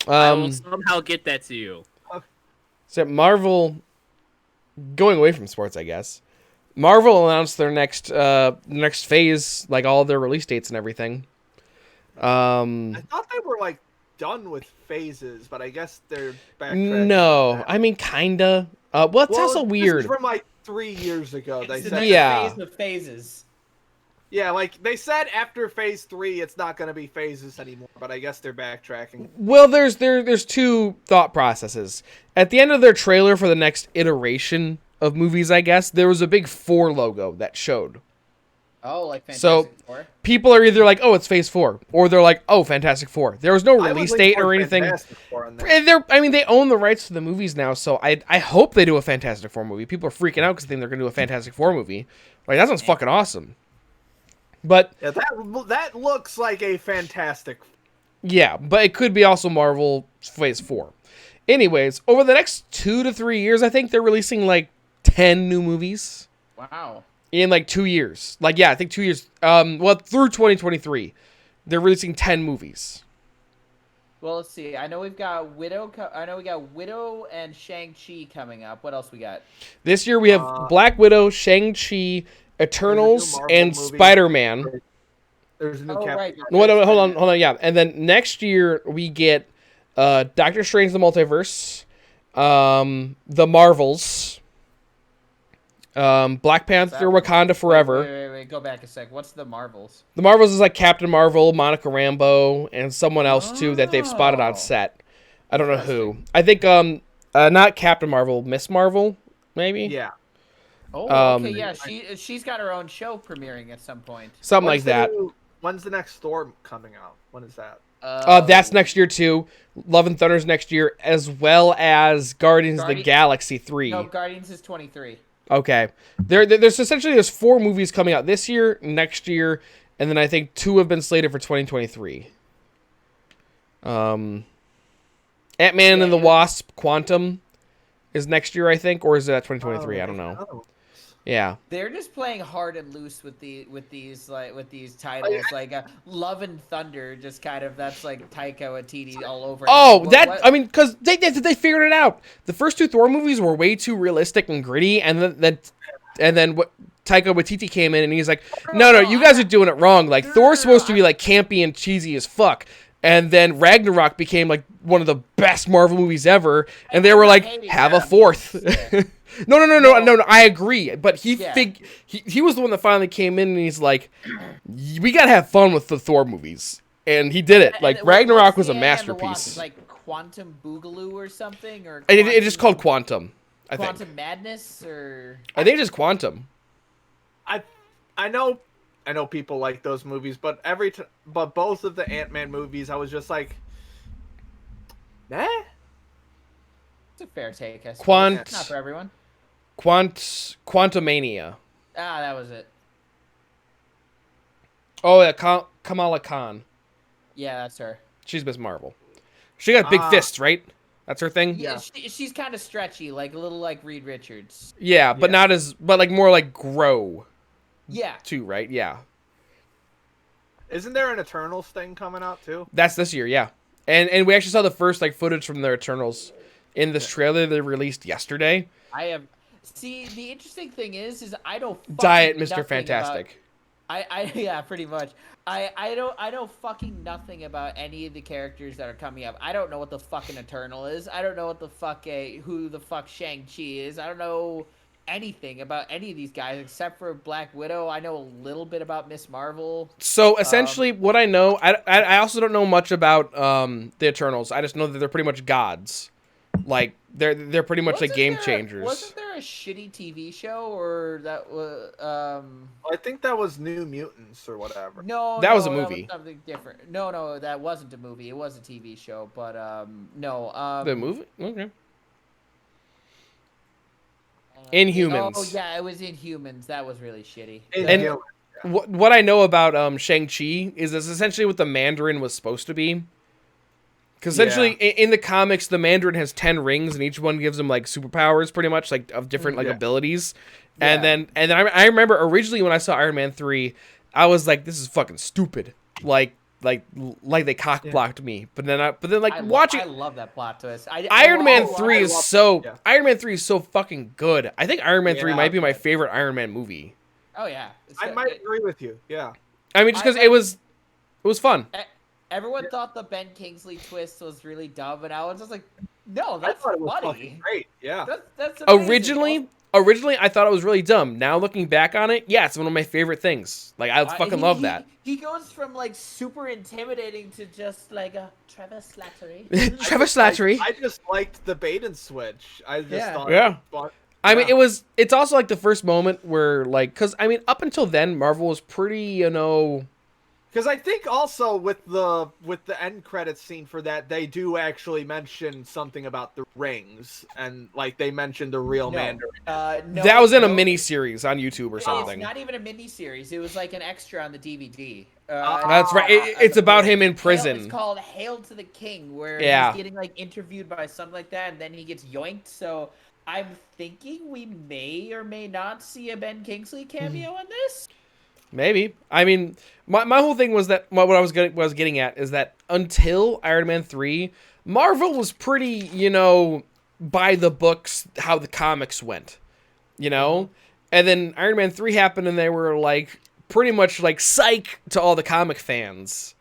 I will somehow get that to you. So Marvel, going away from sports, I guess. Marvel announced their next phase, like all their release dates and everything. I thought they were like done with phases, but I guess they're backtracking. No, I mean kinda. Well, it's also This weird. is from like 3 years ago. They It's the said, next Yeah. phase of phases. yeah, like they said after phase 3, it's not going to be phases anymore. But I guess they're backtracking. Well, there's two thought processes. At the end of their trailer for the next iteration of movies, I guess there was a big 4 logo that showed. Oh, like Fantastic So Four. people are either like, "Oh, it's Phase 4," or they're like, "Oh, Fantastic Four." There was no I would release lean date toward or anything. Fantastic Four on that. And I mean, they own the rights to the movies now, so I hope they do a Fantastic Four movie. People are freaking out because they think they're gonna do a Fantastic Four movie. Like that sounds fucking awesome. But Yeah, that looks like a fantastic. yeah, but it could be also Marvel Phase 4. Anyways, over the next 2 to 3 years, I think they're releasing like 10 new movies Wow. in like 2 years. Like yeah, I think 2 years. Well, through 2023, they're releasing 10 movies. Well, let's see. I know we got Widow and Shang-Chi coming up. What else we got? This year we have Black Widow, Shang-Chi, Eternals, Marvel and movie. Spider-Man. There's a new Oh, Captain right. No, hold on, yeah. And then next year we get Doctor Strange: The Multiverse, The Marvels, Black Panther: Wakanda Forever. Wait. Go back a sec. What's the Marvels? The Marvels is like Captain Marvel, Monica Rambeau, and someone else too that they've spotted on set. I don't know who. I think not Captain Marvel, Miss Marvel, maybe. Yeah. Oh, okay, yeah. She's got her own show premiering at some point. Something like that. When's the next Thor coming out? When is that? That's next year too. Love and Thunder's next year, as well as Guardians of the Galaxy 3. No, Guardians is 23. Okay. There's 4 movies coming out this year, next year, and then I think 2 have been slated for 2023. Ant-Man and the Wasp: Quantum is next year, I think, or is it 2023? I don't know. Yeah. They're just playing hard and loose with these titles, like Love and Thunder. Just kind of that's like Taika Waititi all over. Oh, I mean, because they figured it out. The first 2 Thor movies were way too realistic and gritty, and then what Taika Waititi came in and he's like, no, you guys are doing it wrong. Like Thor's supposed to be like campy and cheesy as fuck. And then Ragnarok became like one of the best Marvel movies ever, and they were like, have a 4th. No. I agree, but he was the one that finally came in and he's like, we gotta have fun with the Thor movies, and he did it. Like Ragnarok was a masterpiece. Like Quantum Boogaloo or something, or It just called Quantum. I think. Quantum Madness, or I think it's just Quantum. I know people like those movies, but but both of the Ant-Man movies, I was just like, nah. it's a fair take. I suppose. Not for everyone. Quantumania. Ah, that was it. Oh yeah, Kamala Khan. Yeah, that's her. She's Miss Marvel. She got big fists, right? That's her thing. Yeah, she's kind of stretchy, like a little like Reed Richards. Yeah, but not as, but like more like Grow. Yeah. Too, right? Yeah. Isn't there an Eternals thing coming out too? That's this year, yeah. And we actually saw the first like footage from their Eternals in this trailer they released yesterday. See, the interesting thing is I don't Diet Mr. Fantastic. Yeah, pretty much. I know fucking nothing about any of the characters that are coming up. I don't know what the fucking Eternal is. I don't know what the fuck who the fuck Shang-Chi is. I don't know anything about any of these guys except for Black Widow. I know a little bit about Miss Marvel. So essentially, what I know, I also don't know much about the Eternals. I just know that they're pretty much gods. Like they're pretty much like game changers. Wasn't there a shitty TV show or that was I think that was New Mutants or whatever. No, that was a movie. That was something different. No, that wasn't a movie. It was a TV show, but no. The movie? Okay. Inhumans. Oh yeah, it was Inhumans. That was really shitty. And What I know about Shang-Chi is that's essentially what the Mandarin was supposed to be. Because essentially, in the comics, the Mandarin has 10 rings, and each one gives him like superpowers, pretty much like of different like abilities. And then I remember originally when I saw Iron Man 3, I was like, this is fucking stupid. Like they cock blocked me. But then watching I love that plot twist. Iron Man 3 love is so yeah. Iron Man 3 is so fucking good. I think Iron Man 3 might be my good. favorite Iron Man movie. Oh yeah. I might agree with you. Yeah. I mean, just because it was fun. Everyone thought the Ben Kingsley twist was really dumb, and I was just like, no, that's I thought it was funny. fucking great. Yeah. That's amazing. Originally, I thought it was really dumb. Now looking back on it, yeah, it's one of my favorite things. Like I fucking love that. He goes from like super intimidating to just like a Trevor Slattery. Trevor Slattery. I just liked the bait and switch. I just thought. Yeah. But, I mean, it's also like the first moment where like, because I mean, up until then, Marvel was pretty, you know. Because I think also with the end credits scene for that, they do actually mention something about the rings, and like they mentioned the real Mandarin. That was in a mini series on YouTube or something. It's not even a mini series. It was like an extra on the DVD. That's right. It's about him in prison. It's called "Hail to the King," where Yeah. he's getting like interviewed by something like that, and then he gets yoinked. So I'm thinking we may or may not see a Ben Kingsley cameo in this. Maybe. I mean, my whole thing was that what I was getting at is that until Iron Man 3, Marvel was pretty, you know, by the books how the comics went, you know? And then Iron Man 3 happened and they were like pretty much like psych to all the comic fans.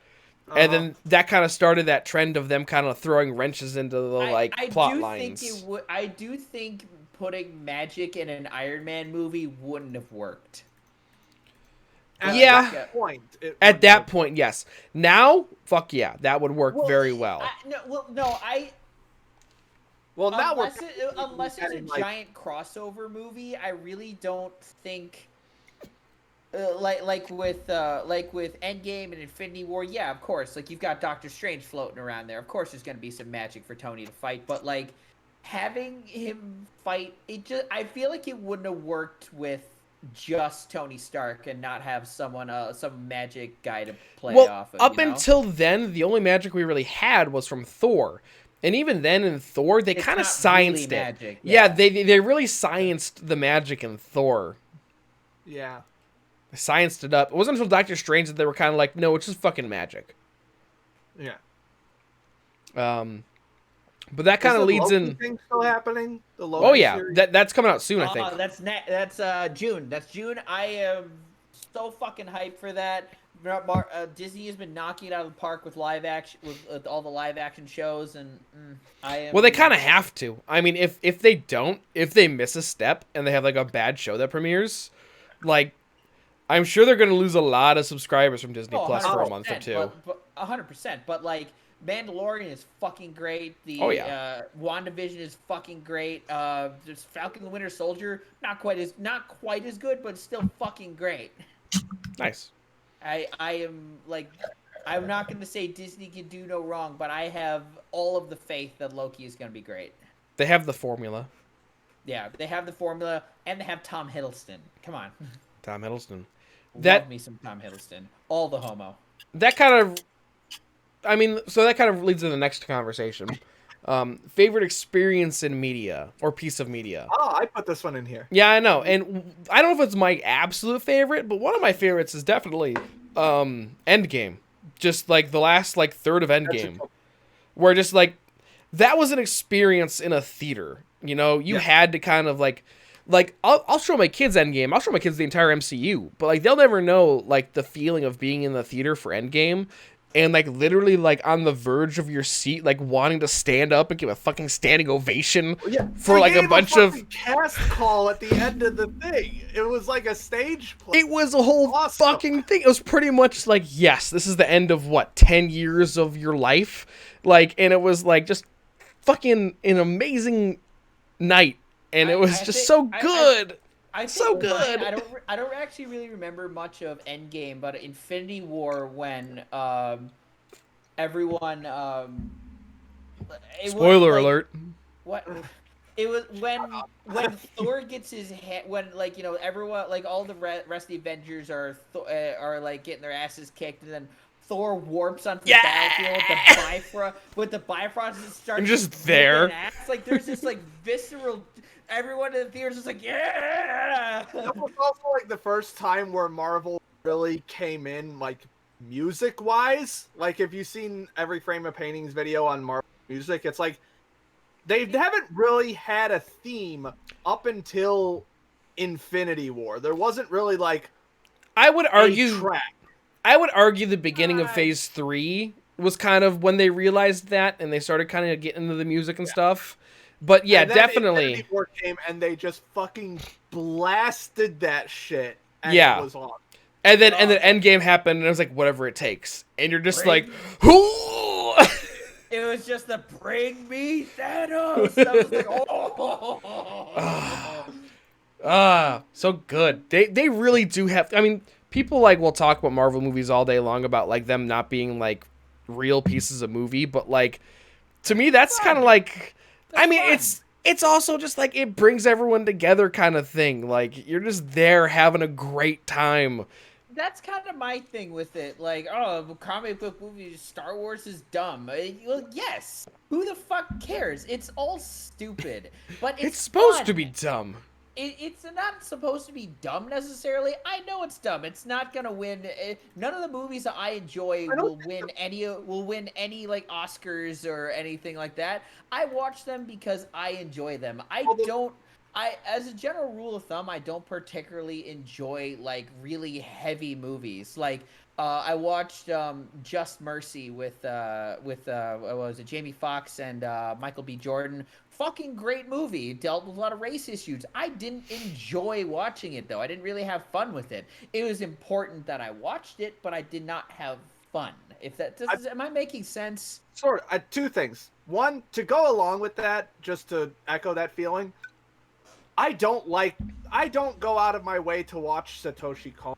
And then that kind of started that trend of them kind of throwing wrenches into the plot lines. I do think putting magic in an Iron Man movie wouldn't have worked. At At that point, yes. Now, fuck yeah, that would work very well. Well, now unless it's a giant crossover movie, I really don't think. Like with Endgame and Infinity War, yeah, of course. Like you've got Doctor Strange floating around there. Of course, there's gonna be some magic for Tony to fight, but like having him fight, I feel like it wouldn't have worked with just Tony Stark and not have some magic guy to play off of. Up until then, the only magic we really had was from Thor. And even then in Thor, they kind of scienced it. Magic, yeah, they really scienced the magic in Thor. Yeah. They scienced it up. It wasn't until Doctor Strange that they were kind of like, no, it's just fucking magic. Yeah. But that kind of leads in. Thing still happening? The Loki oh yeah, series? that's coming out soon, I think. That's June. That's June. I am so fucking hyped for that. Disney has been knocking it out of the park with live action, with all the live action shows, and I am. Well, they kind of have to. I mean, if they miss a step and they have like a bad show that premieres, like, I'm sure they're going to lose a lot of subscribers from Disney Plus for a month or two. 100%. But like, Mandalorian is fucking great. The WandaVision is fucking great. There's Falcon the Winter Soldier, not quite as good, but still fucking great. Nice. I am like, I'm not going to say Disney can do no wrong, but I have all of the faith that Loki is going to be great. They have the formula. Yeah, they have the formula, and they have Tom Hiddleston. Come on. Tom Hiddleston. Love me some Tom Hiddleston. All the homo. That kind of leads to the next conversation. Favorite experience in media or piece of media. Oh, I put this one in here. Yeah, I know. And I don't know if it's my absolute favorite, but one of my favorites is definitely Endgame. Just like the last like third of Endgame. Where just like that was an experience in a theater. You know, you had to kind of like I'll show my kids Endgame. I'll show my kids the entire MCU, but like they'll never know like the feeling of being in the theater for Endgame and like literally like on the verge of your seat, like wanting to stand up and give a fucking standing ovation for like a bunch of cast call at the end of the thing. It was like a stage play. It was a whole fucking thing. It was pretty much like, yes, this is the end of 10 years of your life. Like, and it was like just fucking an amazing night. And it was just so good. So good. I don't actually really remember much of Endgame, but Infinity War when everyone spoiler alert. What? It was when Thor gets his head, when like everyone, like all the rest of the Avengers are like getting their asses kicked, and then Thor warps onto the battlefield with the Bifrost and starts I'm just whooping there. ass. Like there's this like visceral. Everyone in the theater is just like, yeah. That was also like the first time where Marvel really came in like music wise. Like if you've seen every Frame of Paintings video on Marvel music, it's like they haven't really had a theme up until Infinity War. There wasn't really like I would a argue. track. I would argue the beginning of Phase 3 was kind of when they realized that and they started kind of getting into the music and stuff. But yeah, And then definitely. Infinity War came and they just fucking blasted that shit. And Yeah. it was on. And then Endgame happened and it was like whatever it takes. And you're just like, whoo! It was just the bring me Thanos. I was like, oh. So good. They really do have. I mean, people like will talk about Marvel movies all day long about like them not being like real pieces of movie, but like to me that's kind of like. I mean, it's also just like it brings everyone together kind of thing. Like you're just there having a great time. That's kind of my thing with it. Like, oh, comic book movies, Star Wars is dumb. Well, yes. Who the fuck cares? It's all stupid. But It's supposed fun. to be dumb. It's not supposed to be dumb necessarily. I know it's dumb. It's not gonna win. None of the movies that I enjoy will win any like Oscars or anything like that. I watch them because I enjoy them. As a general rule of thumb, I don't particularly enjoy like really heavy movies. Like I watched Just Mercy with what was it, Jamie Foxx and Michael B. Jordan. Fucking great movie. Dealt with a lot of race issues. I didn't enjoy watching it though. I didn't really have fun with it. It was important that I watched it, but I did not have fun. If that am I making sense? Sort of. Two things. One, to go along with that, just to echo that feeling, I don't go out of my way to watch Satoshi Kon.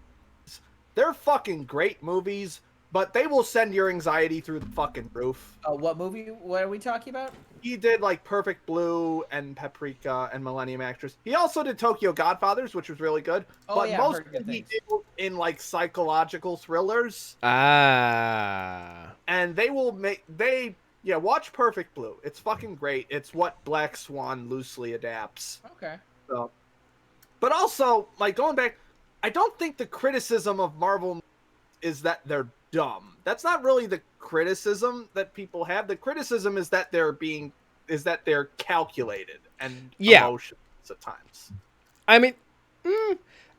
They're fucking great movies, but they will send your anxiety through the fucking roof. What movie? What are we talking about? He did like Perfect Blue and Paprika and Millennium Actress. He also did Tokyo Godfathers, which was really good. Oh, but yeah, most of he did in like psychological thrillers. Ah. And watch Perfect Blue. It's fucking great. It's what Black Swan loosely adapts. Okay. So, but also, like going back, I don't think the criticism of Marvel is that they're dumb. That's not really the criticism that people have. The criticism is that they're calculated and emotional at times. I mean,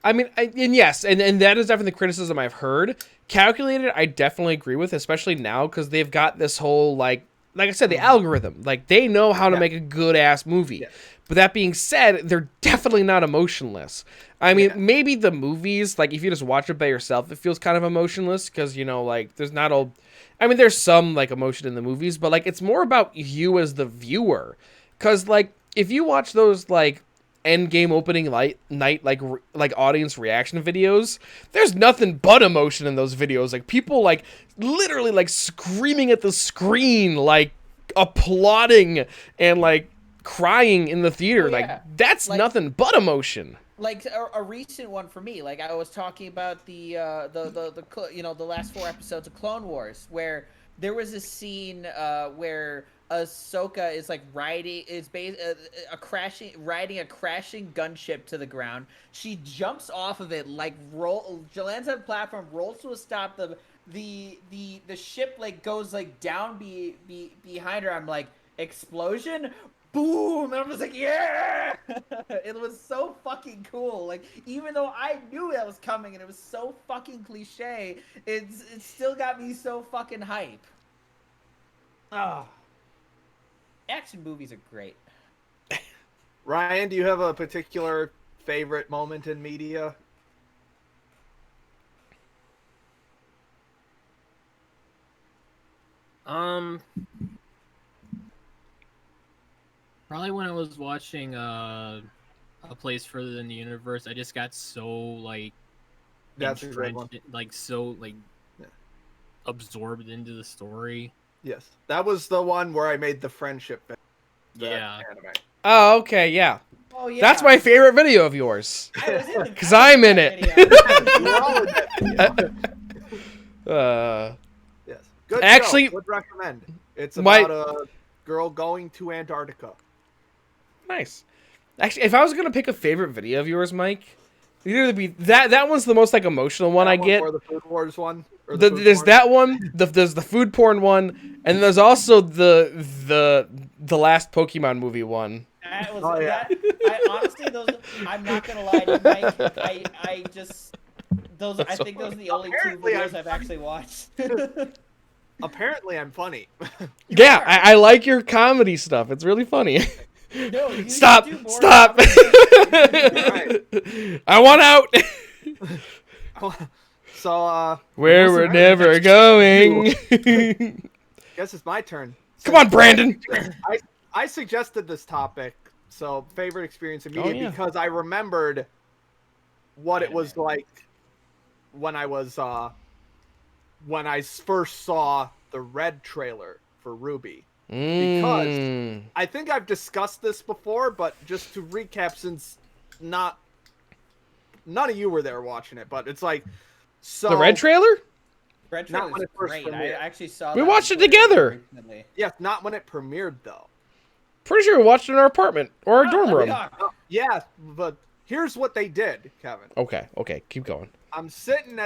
and yes, and that is definitely the criticism I've heard. Calculated, I definitely agree with, especially now because they've got this whole like I said, the algorithm. Like they know how to make a good ass movie. Yeah. But that being said, they're definitely not emotionless. I mean, maybe the movies, like if you just watch it by yourself, it feels kind of emotionless because like there's not all. I mean, there's some like emotion in the movies, but like it's more about you as the viewer. Because like if you watch those like Endgame opening night like audience reaction videos, there's nothing but emotion in those videos. Like people like literally like screaming at the screen, like applauding and like crying in the theater. Like that's like, nothing but emotion. Like a recent one for me, like I was talking about the last 4 episodes of Clone Wars, where there was a scene where Ahsoka is like riding a crashing gunship to the ground. She jumps off of it, like lands on the platform, rolls to a stop. The ship like goes like down behind her. I'm like, explosion. Boom! And I'm just like, yeah! It was so fucking cool. Like, even though I knew that was coming and it was so fucking cliche, it still got me so fucking hype. Ah. Action movies are great. Ryan, do you have a particular favorite moment in media? Probably when I was watching A Place Further Than the Universe, I just got so like that's a great one. Like so like absorbed into the story. Yes, that was the one where I made the friendship. Yeah. Anime. Oh, okay, yeah. Oh yeah. That's my favorite video of yours. I was in the. 'Cause I'm in that it. video. We're all in that video. Yes. Good Actually- show. Would recommend. It's My- about a girl going to Antarctica. Nice. Actually, if I was gonna pick a favorite video of yours, Mike, it'd either be that one's the most like emotional one I get. Or the Food Wars one. Or the food There's porn. that one. There's the food porn one, and then there's also the last Pokemon movie one. That was, Oh, yeah. I honestly, those. I'm not gonna lie to you, Mike. I just. Those. I think those are the only two Apparently, videos I'm- I've actually watched. Apparently, I'm funny. Yeah, are. I like your comedy stuff. It's really funny. No, you Stop! should do more Stop! comedy. I want out. So, Where listen, we're never going. guess it's my turn. Come on, Brandon. I suggested this topic, so favorite experience in media, yeah. because I remembered what it was like when I was when I first saw the Red trailer for Ruby. Mm. I think I've discussed this before, but just to recap, since none of you were there watching it, but it's like so The Red trailer? Red Not Trail when was it first great. I premiered. actually saw. We that watched on it Twitter together. recently. Yes, not when it premiered though. Pretty sure we watched it in our apartment or our dorm Let me room. talk. Yeah, but here's what they did, Kevin. Okay, keep going. I'm sitting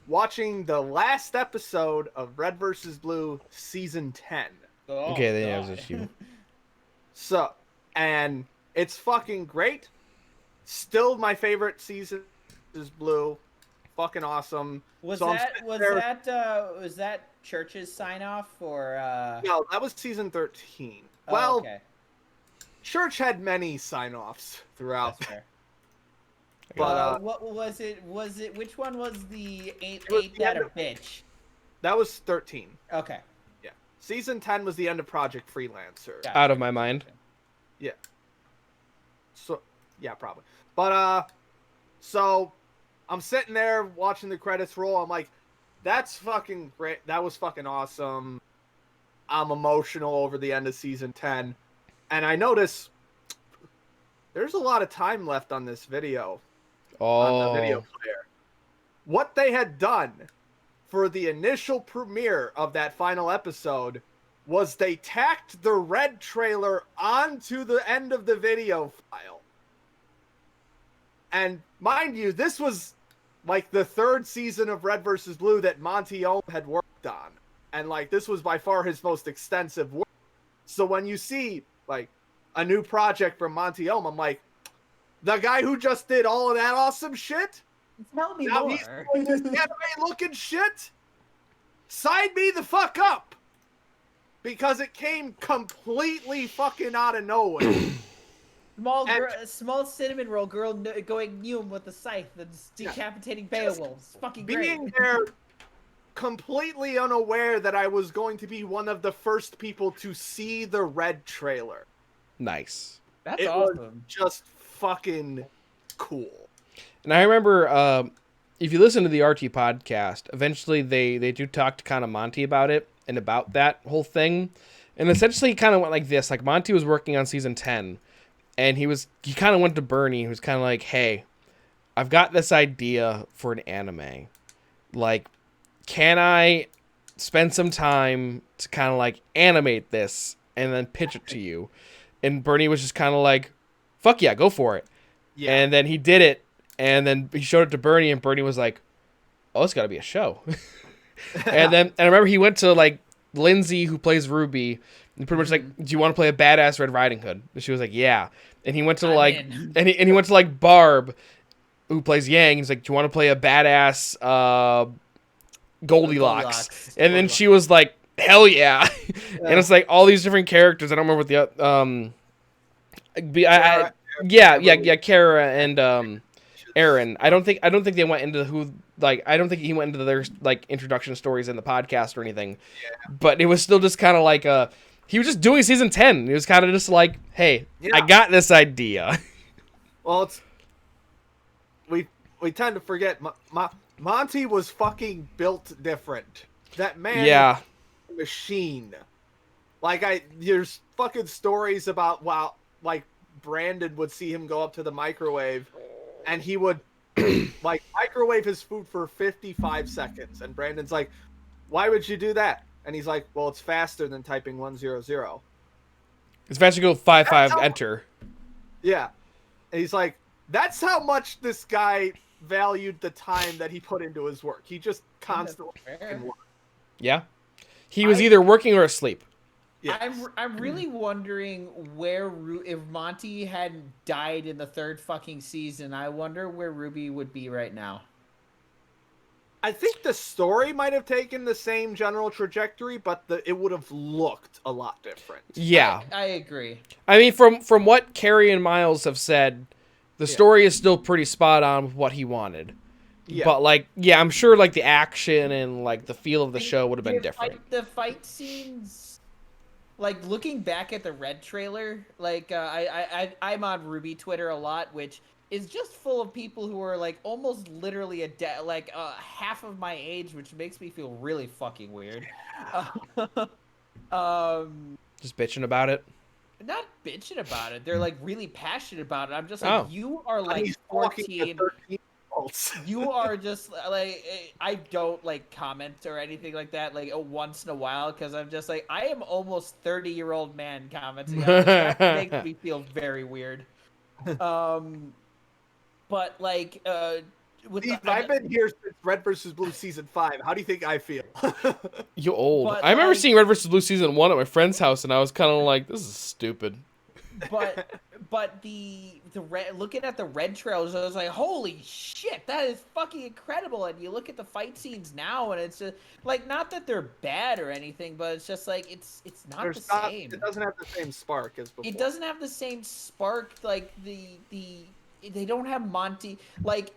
watching the last episode of Red vs. Blue season 10. Oh, Okay, then yeah, it God. was just you. So, and it's fucking great. Still my favorite season is Blue. Fucking awesome. Was So I'm that sitting was there- that Church's sign off or? No, that was season 13. Oh, Well, okay. Church had many sign-offs throughout. That's fair. But What was it? Was it which one was the ain't was the that end a of- bitch? that was 13. Okay. Yeah. Season 10 was the end of Project Freelancer. Gotcha. Out of my mind. So yeah, probably. But so I'm sitting there watching the credits roll. I'm like, that's fucking great. That was fucking awesome. I'm emotional over the end of season 10. And I notice there's a lot of time left on this video, on the video Oh. player. What they had done for the initial premiere of that final episode was they tacked the Red trailer onto the end of the video file. And mind you, this was like the third season of Red vs. Blue that Monty Ohm had worked on. And like this was by far his most extensive work. So when you see like a new project from Monty Ohm, I'm like, the guy who just did all of that awesome shit? Tell me Now more. he's doing this anime looking shit? Sign me the fuck up! Because it came completely fucking out of nowhere. Small cinnamon roll girl going Neum with a scythe and decapitating Beowulfs. Fucking great. Being there completely unaware that I was going to be one of the first people to see the Red trailer. Nice. That's It was awesome. just fucking cool. And I remember if you listen to the RT podcast, eventually they do talk to kind of Monty about it and about that whole thing. And essentially it kind of went like this. Like Monty was working on season 10 and he kind of went to Bernie, who was kind of like, hey, I've got this idea for an anime. Like, can I spend some time to kind of like animate this and then pitch it to you? And Bernie was just kind of like, fuck yeah, go for it. Yeah. And then he did it. And then he showed it to Bernie, and Bernie was like, oh, it's got to be a show. And I remember he went to like Lindsay, who plays Ruby, and pretty much like, do you want to play a badass Red Riding Hood? And she was like, yeah. And he went to I'm like, in. and he went to like Barb, who plays Yang. He's like, do you want to play a badass Goldilocks? And then she was like, hell yeah. And it's like all these different characters. I don't remember what the Kara and Aaron. I don't think they went into who, like, I don't think he went into their like introduction stories in the podcast or anything. Yeah. But it was still just kind of like he was just doing season 10. He was kind of just like, hey, I got this idea. Well, it's we tend to forget Monty was fucking built different. That man, Yeah. machine. There's fucking stories about like Brandon would see him go up to the microwave, and he would like microwave his food for 55 seconds, and Brandon's like, "Why would you do that?" And he's like, "Well, it's faster than typing 100." It's faster to go 5-5 That's how- enter. Yeah, and he's like, "That's how much this guy valued the time that he put into his work. He just constantly fucking worked." Yeah. He was either working or asleep. Yes. I'm really wondering if Monty hadn't died in the third fucking season, I wonder where Ruby would be right now. I think the story might have taken the same general trajectory, but it would have looked a lot different. Yeah. I agree. I mean, from what Carrie and Miles have said, the story is still pretty spot on with what he wanted. Yeah. But, like, yeah, I'm sure, like, the action and, like, the feel of the show would have been different. The fight scenes, like, looking back at the Red trailer, like, I'm on Ruby Twitter a lot, which is just full of people who are, like, almost literally half of my age, which makes me feel really fucking weird. Just bitching about it. Not bitching about it. They're, like, really passionate about it. I'm just like, you are, like, He's talking 14. to 13-year-olds. You are just like, I don't like comment or anything like that like once in a while because I'm just like, I am almost 30-year-old man commenting on this. That makes me feel very weird. But like Steve, I've been here since Red vs. Blue season 5. How do you think I feel? You old. But, I remember like- seeing Red vs. Blue season 1 at my friend's house, and I was kind of like, this is stupid. But the red, looking at the Red trailers, I was like, holy shit, that is fucking incredible. And you look at the fight scenes now, and it's just like, not that they're bad or anything, but it's just like it's not same. It doesn't have the same spark as before. It doesn't have the same spark. Like they don't have Monty. Like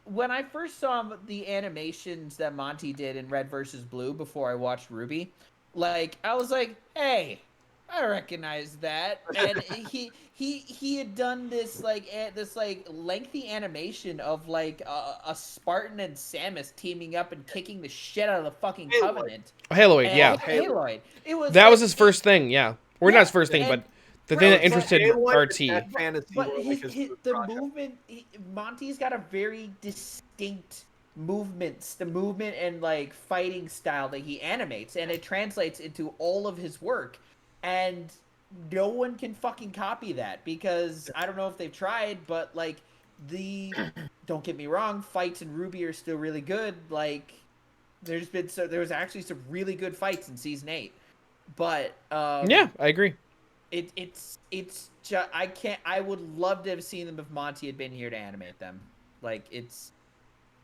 when I first saw the animations that Monty did in Red versus Blue before I watched Ruby, like I was like, hey, I recognize that. And he had done this lengthy animation of like a Spartan and Samus teaming up and kicking the shit out of the fucking Haloid. Covenant. Haloid, And yeah. Haloid. It was That like, was his first thing, yeah. Or not his first thing, and- but the thing that Right, interested Haloid RT. and Death Fantasy But were like his food the project. movement, Monty's got a very distinct the movement and like fighting style that he animates, and it translates into all of his work, and no one can fucking copy that because I don't know if they've tried, but like don't get me wrong, fights in Ruby are still really good. Like there was actually some really good fights in season 8, but Yeah, I agree. it's just I would love to have seen them if Monty had been here to animate them. Like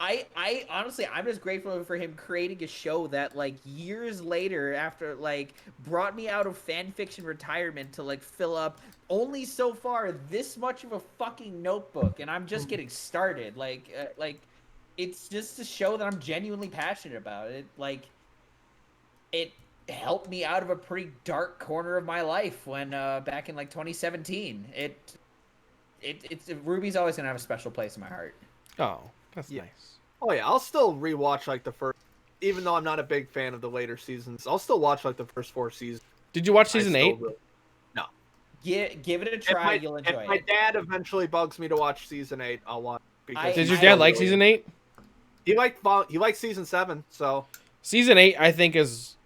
I honestly, I'm just grateful for him creating a show that like years later after like brought me out of fan fiction retirement to like fill up only so far this much of a fucking notebook, and I'm just getting started. Like it's just a show that I'm genuinely passionate about. It helped me out of a pretty dark corner of my life when back in like 2017. It's Ruby's always gonna have a special place in my heart. Oh, that's Yeah. nice. Oh yeah, I'll still rewatch like the first, even though I'm not a big fan of the later seasons. I'll still watch like the first 4 seasons. Did you watch I season still 8? will. No. Give it a try. You'll enjoy If my it. dad eventually bugs me to watch season 8, I'll watch. Because Did your I dad don't like really- season 8? He liked season 7, so Season 8, I think, is...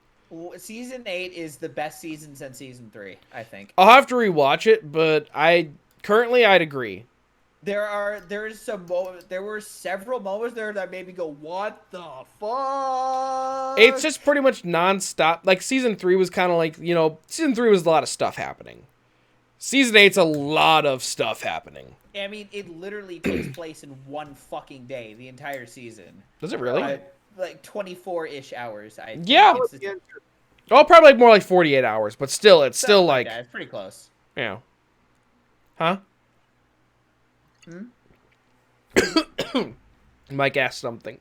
Season 8 is the best season since season 3, I think. I'll have to rewatch it, but I'd agree. There were several moments there that made me go, "What the fuck?" It's just pretty much nonstop. Like, season 3 was kind of like, season 3 was a lot of stuff happening. Season 8's a lot of stuff happening. I mean, it literally takes place in one fucking day, the entire season. Does it really? Like 24-ish hours. I think. Yeah. It's Oh, probably like more like 48 hours, but still, it's still something like, that. It's pretty close. yeah. Huh? Mike asked something.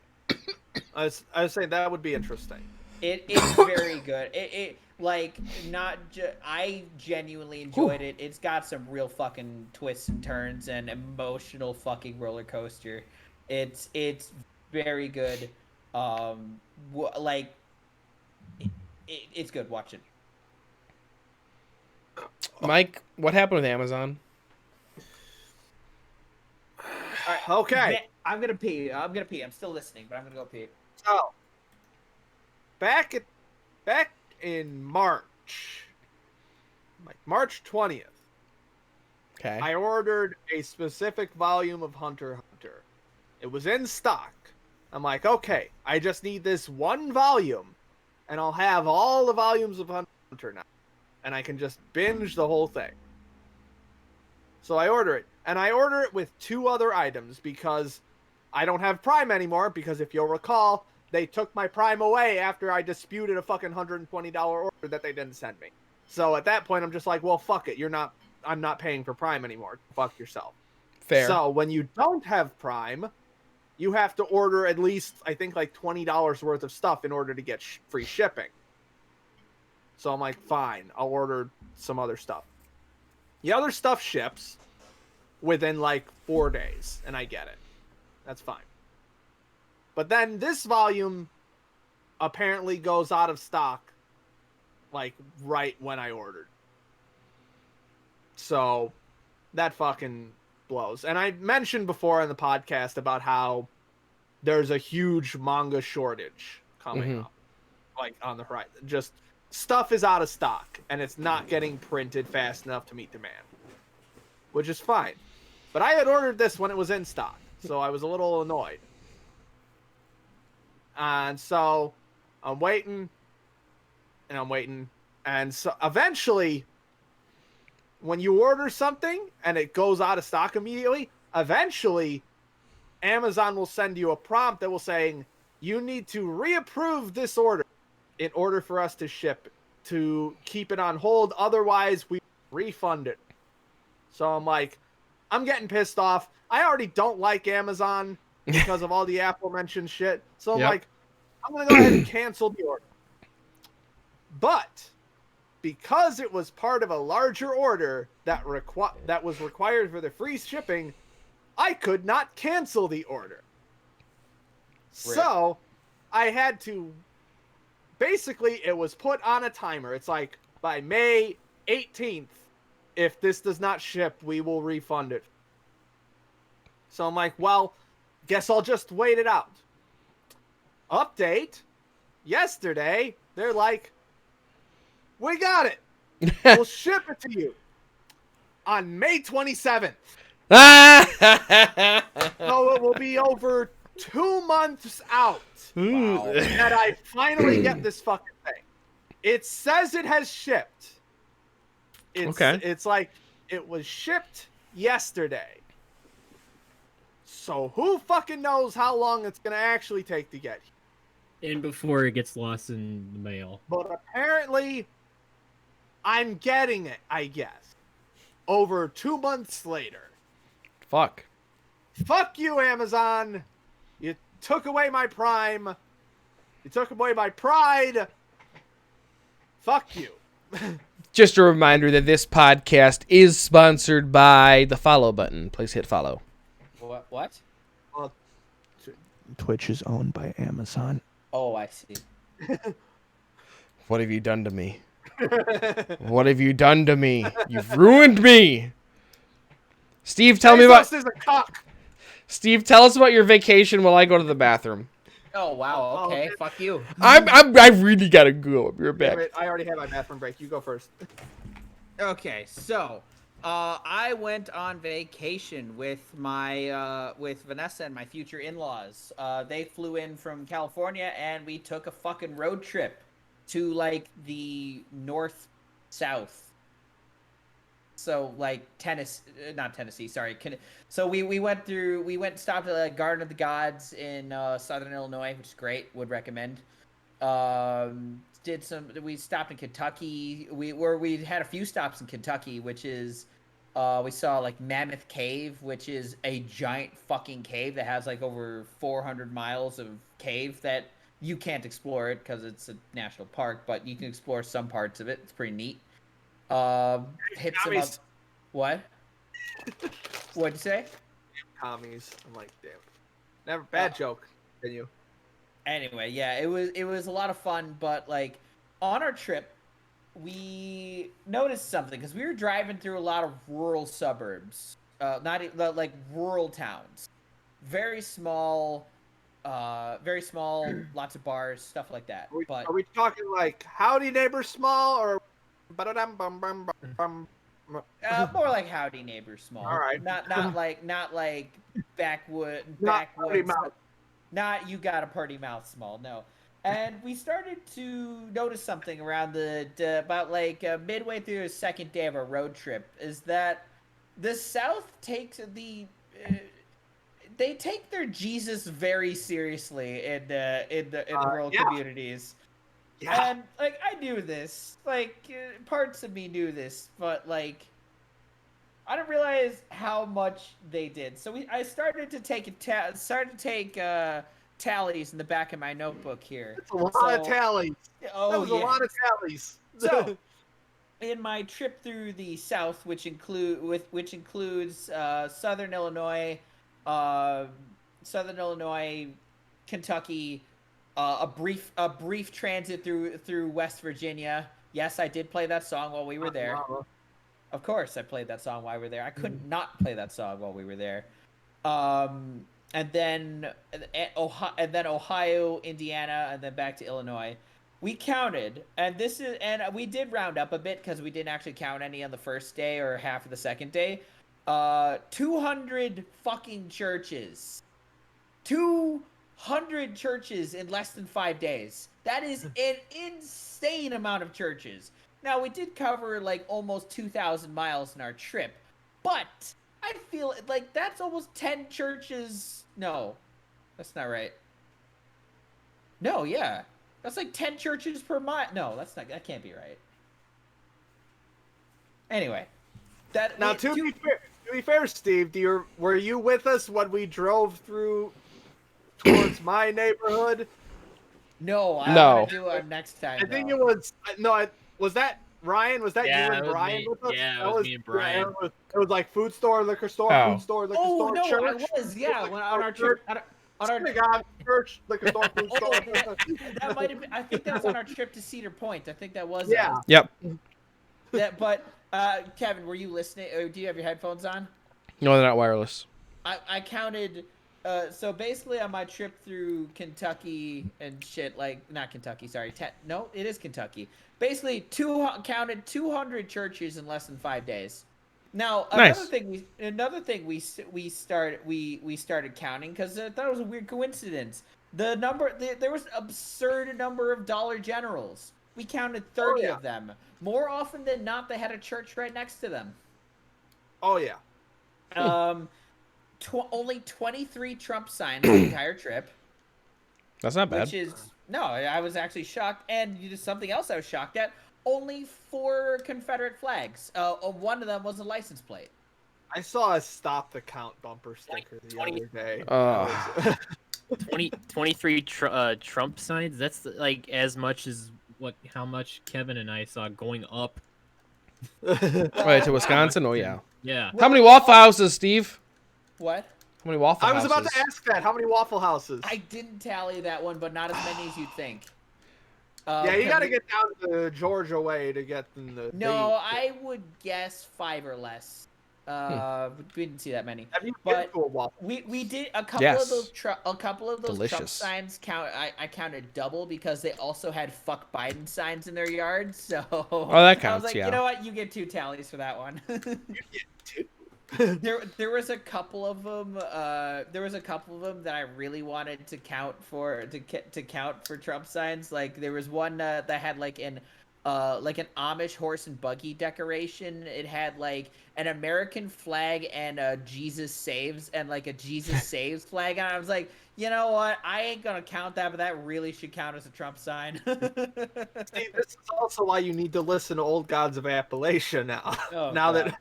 I was saying that would be interesting. It's very good. I genuinely enjoyed it. It's got some real fucking twists and turns and emotional fucking roller coaster. It's very good. It's good. Watch it. Mike, what happened with Amazon? Okay. I'm gonna pee. I'm still listening, but I'm gonna go pee. So, back in March, like March 20th, Okay. I ordered a specific volume of Hunter x Hunter. It was in stock. I'm like, okay, I just need this one volume, and I'll have all the volumes of Hunter x Hunter now, and I can just binge the whole thing. So I order it, and I order it with 2 other items because I don't have Prime anymore, because if you'll recall, they took my Prime away after I disputed a fucking $120 order that they didn't send me. So at that point, I'm just like, well, fuck it. I'm not paying for Prime anymore. Fuck yourself. Fair. So when you don't have Prime, you have to order at least, I think, like $20 worth of stuff in order to get free shipping. So I'm like, fine, I'll order some other stuff. The other stuff ships within like 4 days, and I get it. That's fine. But then this volume apparently goes out of stock like right when I ordered. So that fucking blows. And I mentioned before in the podcast about how there's a huge manga shortage coming up, like on the horizon. Just stuff is out of stock and it's not getting printed fast enough to meet demand, which is fine. But I had ordered this when it was in stock, so I was a little annoyed. And so I'm waiting, and I'm waiting, and so eventually, when you order something and it goes out of stock immediately, eventually Amazon will send you a prompt that will saying, you need to reapprove this order in order for us to ship, to keep it on hold, otherwise we refund it. So I'm like, I'm getting pissed off. I already don't like Amazon because of all the aforementioned shit. So I'm like, I'm going to go ahead and cancel the order. But because it was part of a larger order that was required for the free shipping, I could not cancel the order. Right. So I had to, basically it was put on a timer. It's like, by May 18th, if this does not ship, we will refund it. So I'm like, well, guess I'll just wait it out. Update. Yesterday, they're like, we got it. We'll ship it to you on May 27th. So it will be over 2 months out that I finally get this fucking thing. It says it has shipped. It's like it was shipped yesterday. So who fucking knows how long it's gonna actually take to get here. And before it gets lost in the mail. But apparently, I'm getting it, I guess. Over 2 months later. Fuck. Fuck you, Amazon. You took away my Prime. You took away my pride. Fuck you. Just a reminder that this podcast is sponsored by the follow button. Please hit follow. What? Well, Twitch is owned by Amazon. Oh, I see. What have you done to me? What have you done to me? You've ruined me. Steve, tell me about. Is a cock. Steve, tell us about your vacation while I go to the bathroom. Oh wow. Okay. Fuck you. I really gotta go. You're back. Wait, I already had my bathroom break. You go first. Okay, so I went on vacation with my with Vanessa and my future in-laws. They flew in from California and we took a fucking road trip to like the north south. So like not Tennessee, sorry. So we stopped at Garden of the Gods in Southern Illinois, which is great. Would recommend. We stopped in Kentucky. We had a few stops in Kentucky, which is we saw like Mammoth Cave, which is a giant fucking cave that has like over 400 miles of cave that you can't explore it because it's a national park, but you can explore some parts of it. It's pretty neat. Hit some up. What? What'd you say? Commies. I'm like, damn. Never bad joke. Can you? Anyway, yeah, it was a lot of fun, but like on our trip, we noticed something because we were driving through a lot of rural suburbs, like rural towns, very small, lots of bars, stuff like that. But Are we talking like howdy neighbor small or ba-da-dum, bum, bum, bum, bum? more like howdy neighbor small. All right. Not like backwoods. Not party mouth. Not you got a party mouth small. No. And we started to notice something around about like midway through the second day of our road trip is that the South takes they take their Jesus very seriously in the rural communities. Yeah. And like I knew this, like parts of me knew this, but like I didn't realize how much they did. So I started to take tallies in the back of my notebook here. It's a lot of tallies. Oh, That was a lot of tallies. So in my trip through the South, which includes Southern Illinois, Kentucky, a brief transit through West Virginia. Yes, I did play that song while we were there. Of course, I played that song while we were there. I couldn't not play that song while we were there. And then Ohio, Indiana, and then back to Illinois. We counted, and we did round up a bit because we didn't actually count any on the first day or half of the second day. 200 fucking churches. 200 churches in less than 5 days. That is an insane amount of churches. Now, we did cover like almost 2,000 miles in our trip, but I feel like that's almost 10 churches. No, that's not right. No, yeah. That's like 10 churches per mile. No, that can't be right. Anyway. To be fair, Steve, were you with us when we drove towards my neighborhood? No, I No. want to do it next time. I think it was was that Ryan? Was that Yeah, you it and was Brian me. with us? Yeah, it That was me and Brian. Yeah, it was like food store, liquor store, Oh. food store, liquor Oh store, no, church. I was. Yeah, when on our trip. On our church, liquor store, food store. that might have been. I think that was on our trip to Cedar Point. I think that was. Yeah. Yep. But Kevin, were you listening? Or do you have your headphones on? No, they're not wireless. I counted. So basically, on my trip through Kentucky and shit, like not Kentucky, sorry. No, it is Kentucky. Basically, counted 200 churches in less than 5 days. Now, Nice. another thing we started counting because I thought it was a weird coincidence. There was an absurd number of Dollar Generals. We counted 30 of them. More often than not, they had a church right next to them. Oh yeah. Only 23 Trump signs the entire trip. That's not bad. Which is I was actually shocked, and something else I was shocked at. Only 4 Confederate flags. One of them was a license plate. I saw a stop the count bumper sticker the other day. 23 Trump signs. That's like as much as how much Kevin and I saw going up. Right to Wisconsin. Oh yeah. Yeah. How many Waffle Houses, Steve? What? How many Waffle I was Houses? about to ask that. How many Waffle Houses? I didn't tally that one, but not as many as you'd think. Yeah, you got to get down to Georgia way to get in the. No, I would guess 5 or less. We didn't see that many. Have you But been to a Waffle? we did a couple Yes. of those Trump Delicious. signs count. I counted double because they also had "fuck Biden" signs in their yards. So that I was counts, like, yeah. you know what? You get 2 tallies for that one. You get 2. There was a couple of them. That I really wanted to count for Trump signs. Like there was one that had like an Amish horse and buggy decoration. It had like an American flag and a Jesus saves and like a Jesus saves flag. And I was like, you know what? I ain't gonna count that, but that really should count as a Trump sign. See, this is also why you need to listen to Old Gods of Appalachia now. Oh, now God.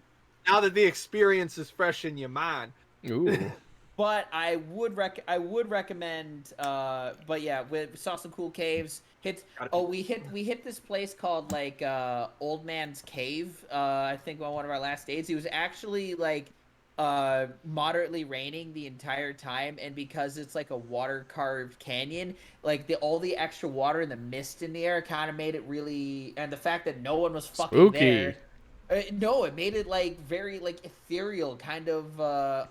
that the experience is fresh in your mind. Ooh. But I would recommend. But yeah, we saw some cool caves. We hit this place called like Old Man's Cave. I think on one of our last days. It was actually like moderately raining the entire time, and because it's like a water carved canyon, like all the extra water and the mist in the air kind of made it really, and the fact that no one was fucking Spooky. there. No, it made it like very like ethereal, kind of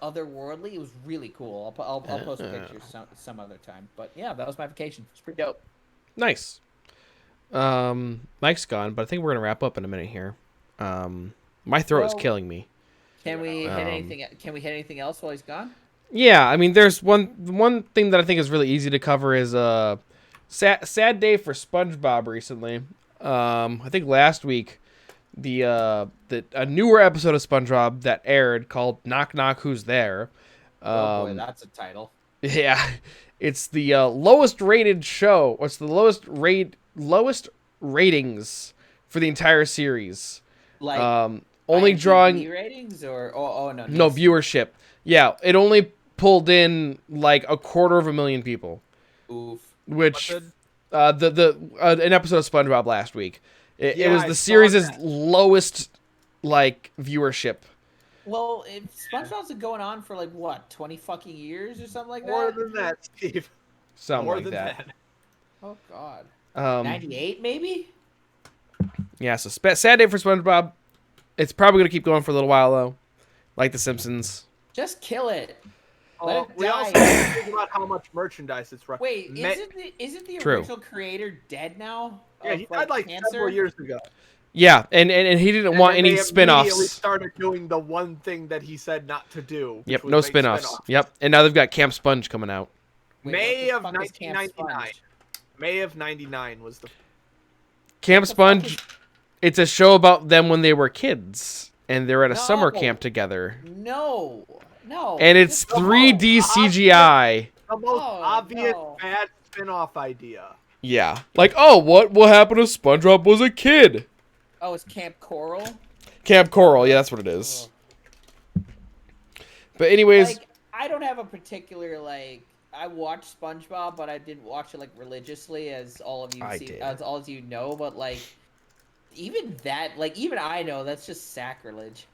otherworldly. It was really cool. I'll post pictures some other time. But yeah, that was my vacation. It's pretty dope. Nice. Mike's gone, but I think we're gonna wrap up in a minute here. My throat is killing me. Can we hit anything? Can we hit anything else while he's gone? Yeah, I mean, there's one thing that I think is really easy to cover is sad day for SpongeBob recently. I think last week a newer episode of SpongeBob that aired called Knock Knock Who's There. Oh boy, that's a title. Yeah, it's the lowest rated show. What's the lowest ratings for the entire series? Like only IMDb drawing ratings or no viewership. Yeah, it only pulled in like 250,000 people. Oof. Which an episode of SpongeBob last week. It was the series' lowest like viewership. Well, SpongeBob's been going on for like what, 20 fucking years or something like that. More than that, Steve. Something More like than that. Oh God. 98 maybe. Yeah, so sad day for SpongeBob. It's probably gonna keep going for a little while though, like The Simpsons. Just kill it. Oh, Let it we die. also have to think about how much merchandise it's Wait, isn't the True. original creator dead now? Yeah, he died like several years ago. Yeah, and he didn't want any They spin-offs. immediately started doing the one thing that he said not to do. which Yep, was no make spin-offs. spin-offs. Yep, and now they've got Camp Sponge coming out. May of what the fuck is Camp 1999. Sponge? May of 99 was the. Camp Sponge, it's a show about them when they were kids, and they're at a summer No. camp together. No. And it's 3D CGI. The most obvious no. bad spin-off idea. Yeah. Like, oh, what happened if SpongeBob was a kid? Oh, it's Camp Coral. Camp Coral, yeah, that's what it is. But anyways, Like, I don't have a particular like. I watched SpongeBob, but I didn't watch it like religiously, as all of you did. as all of you know. But like, even that, like, even I know that's just sacrilege.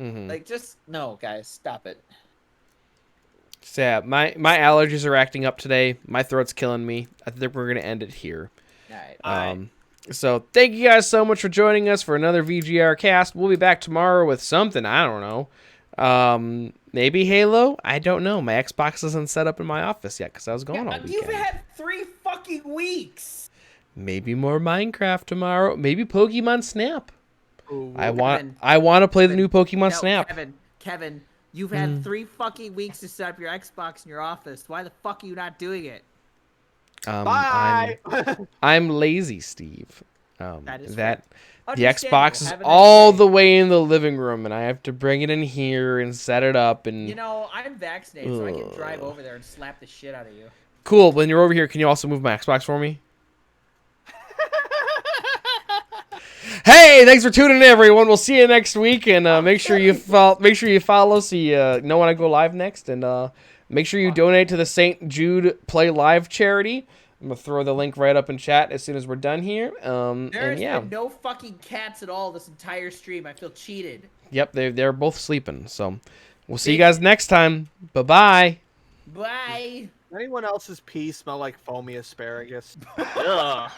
mhm. Like, just no, guys, stop it. Sad. My allergies are acting up today. My throat's killing me. I think we're gonna end it here. All right. So thank you guys so much for joining us for another VGR cast. We'll be back tomorrow with something. I don't know. Maybe Halo. I don't know. My Xbox isn't set up in my office yet because I was gone all You've weekend. had 3 fucking weeks. Maybe more Minecraft tomorrow. Maybe Pokemon Snap. Ooh. I want to play the new Pokemon No, Snap. Kevin, you've had 3 fucking weeks to set up your Xbox in your office. Why the fuck are you not doing it? Bye. I'm lazy, Steve. That is The Understandable. Xbox is Have a nice all day. the way in the living room, and I have to bring it in here and set it up. And You know, I'm vaccinated, so I can drive over there and slap the shit out of you. cool. When you're over here, can you also move my Xbox for me? Hey, thanks for tuning in, everyone. We'll see you next week, and make sure you follow so you know when I go live next, and make sure you donate to the St. Jude Play Live charity. I'm gonna throw the link right up in chat as soon as we're done here. And There's yeah, been no fucking cats at all this entire stream. I feel cheated. yep, they're both sleeping. So we'll see you guys next time. Bye. Bye. Anyone else's pee smell like foamy asparagus? Ugh.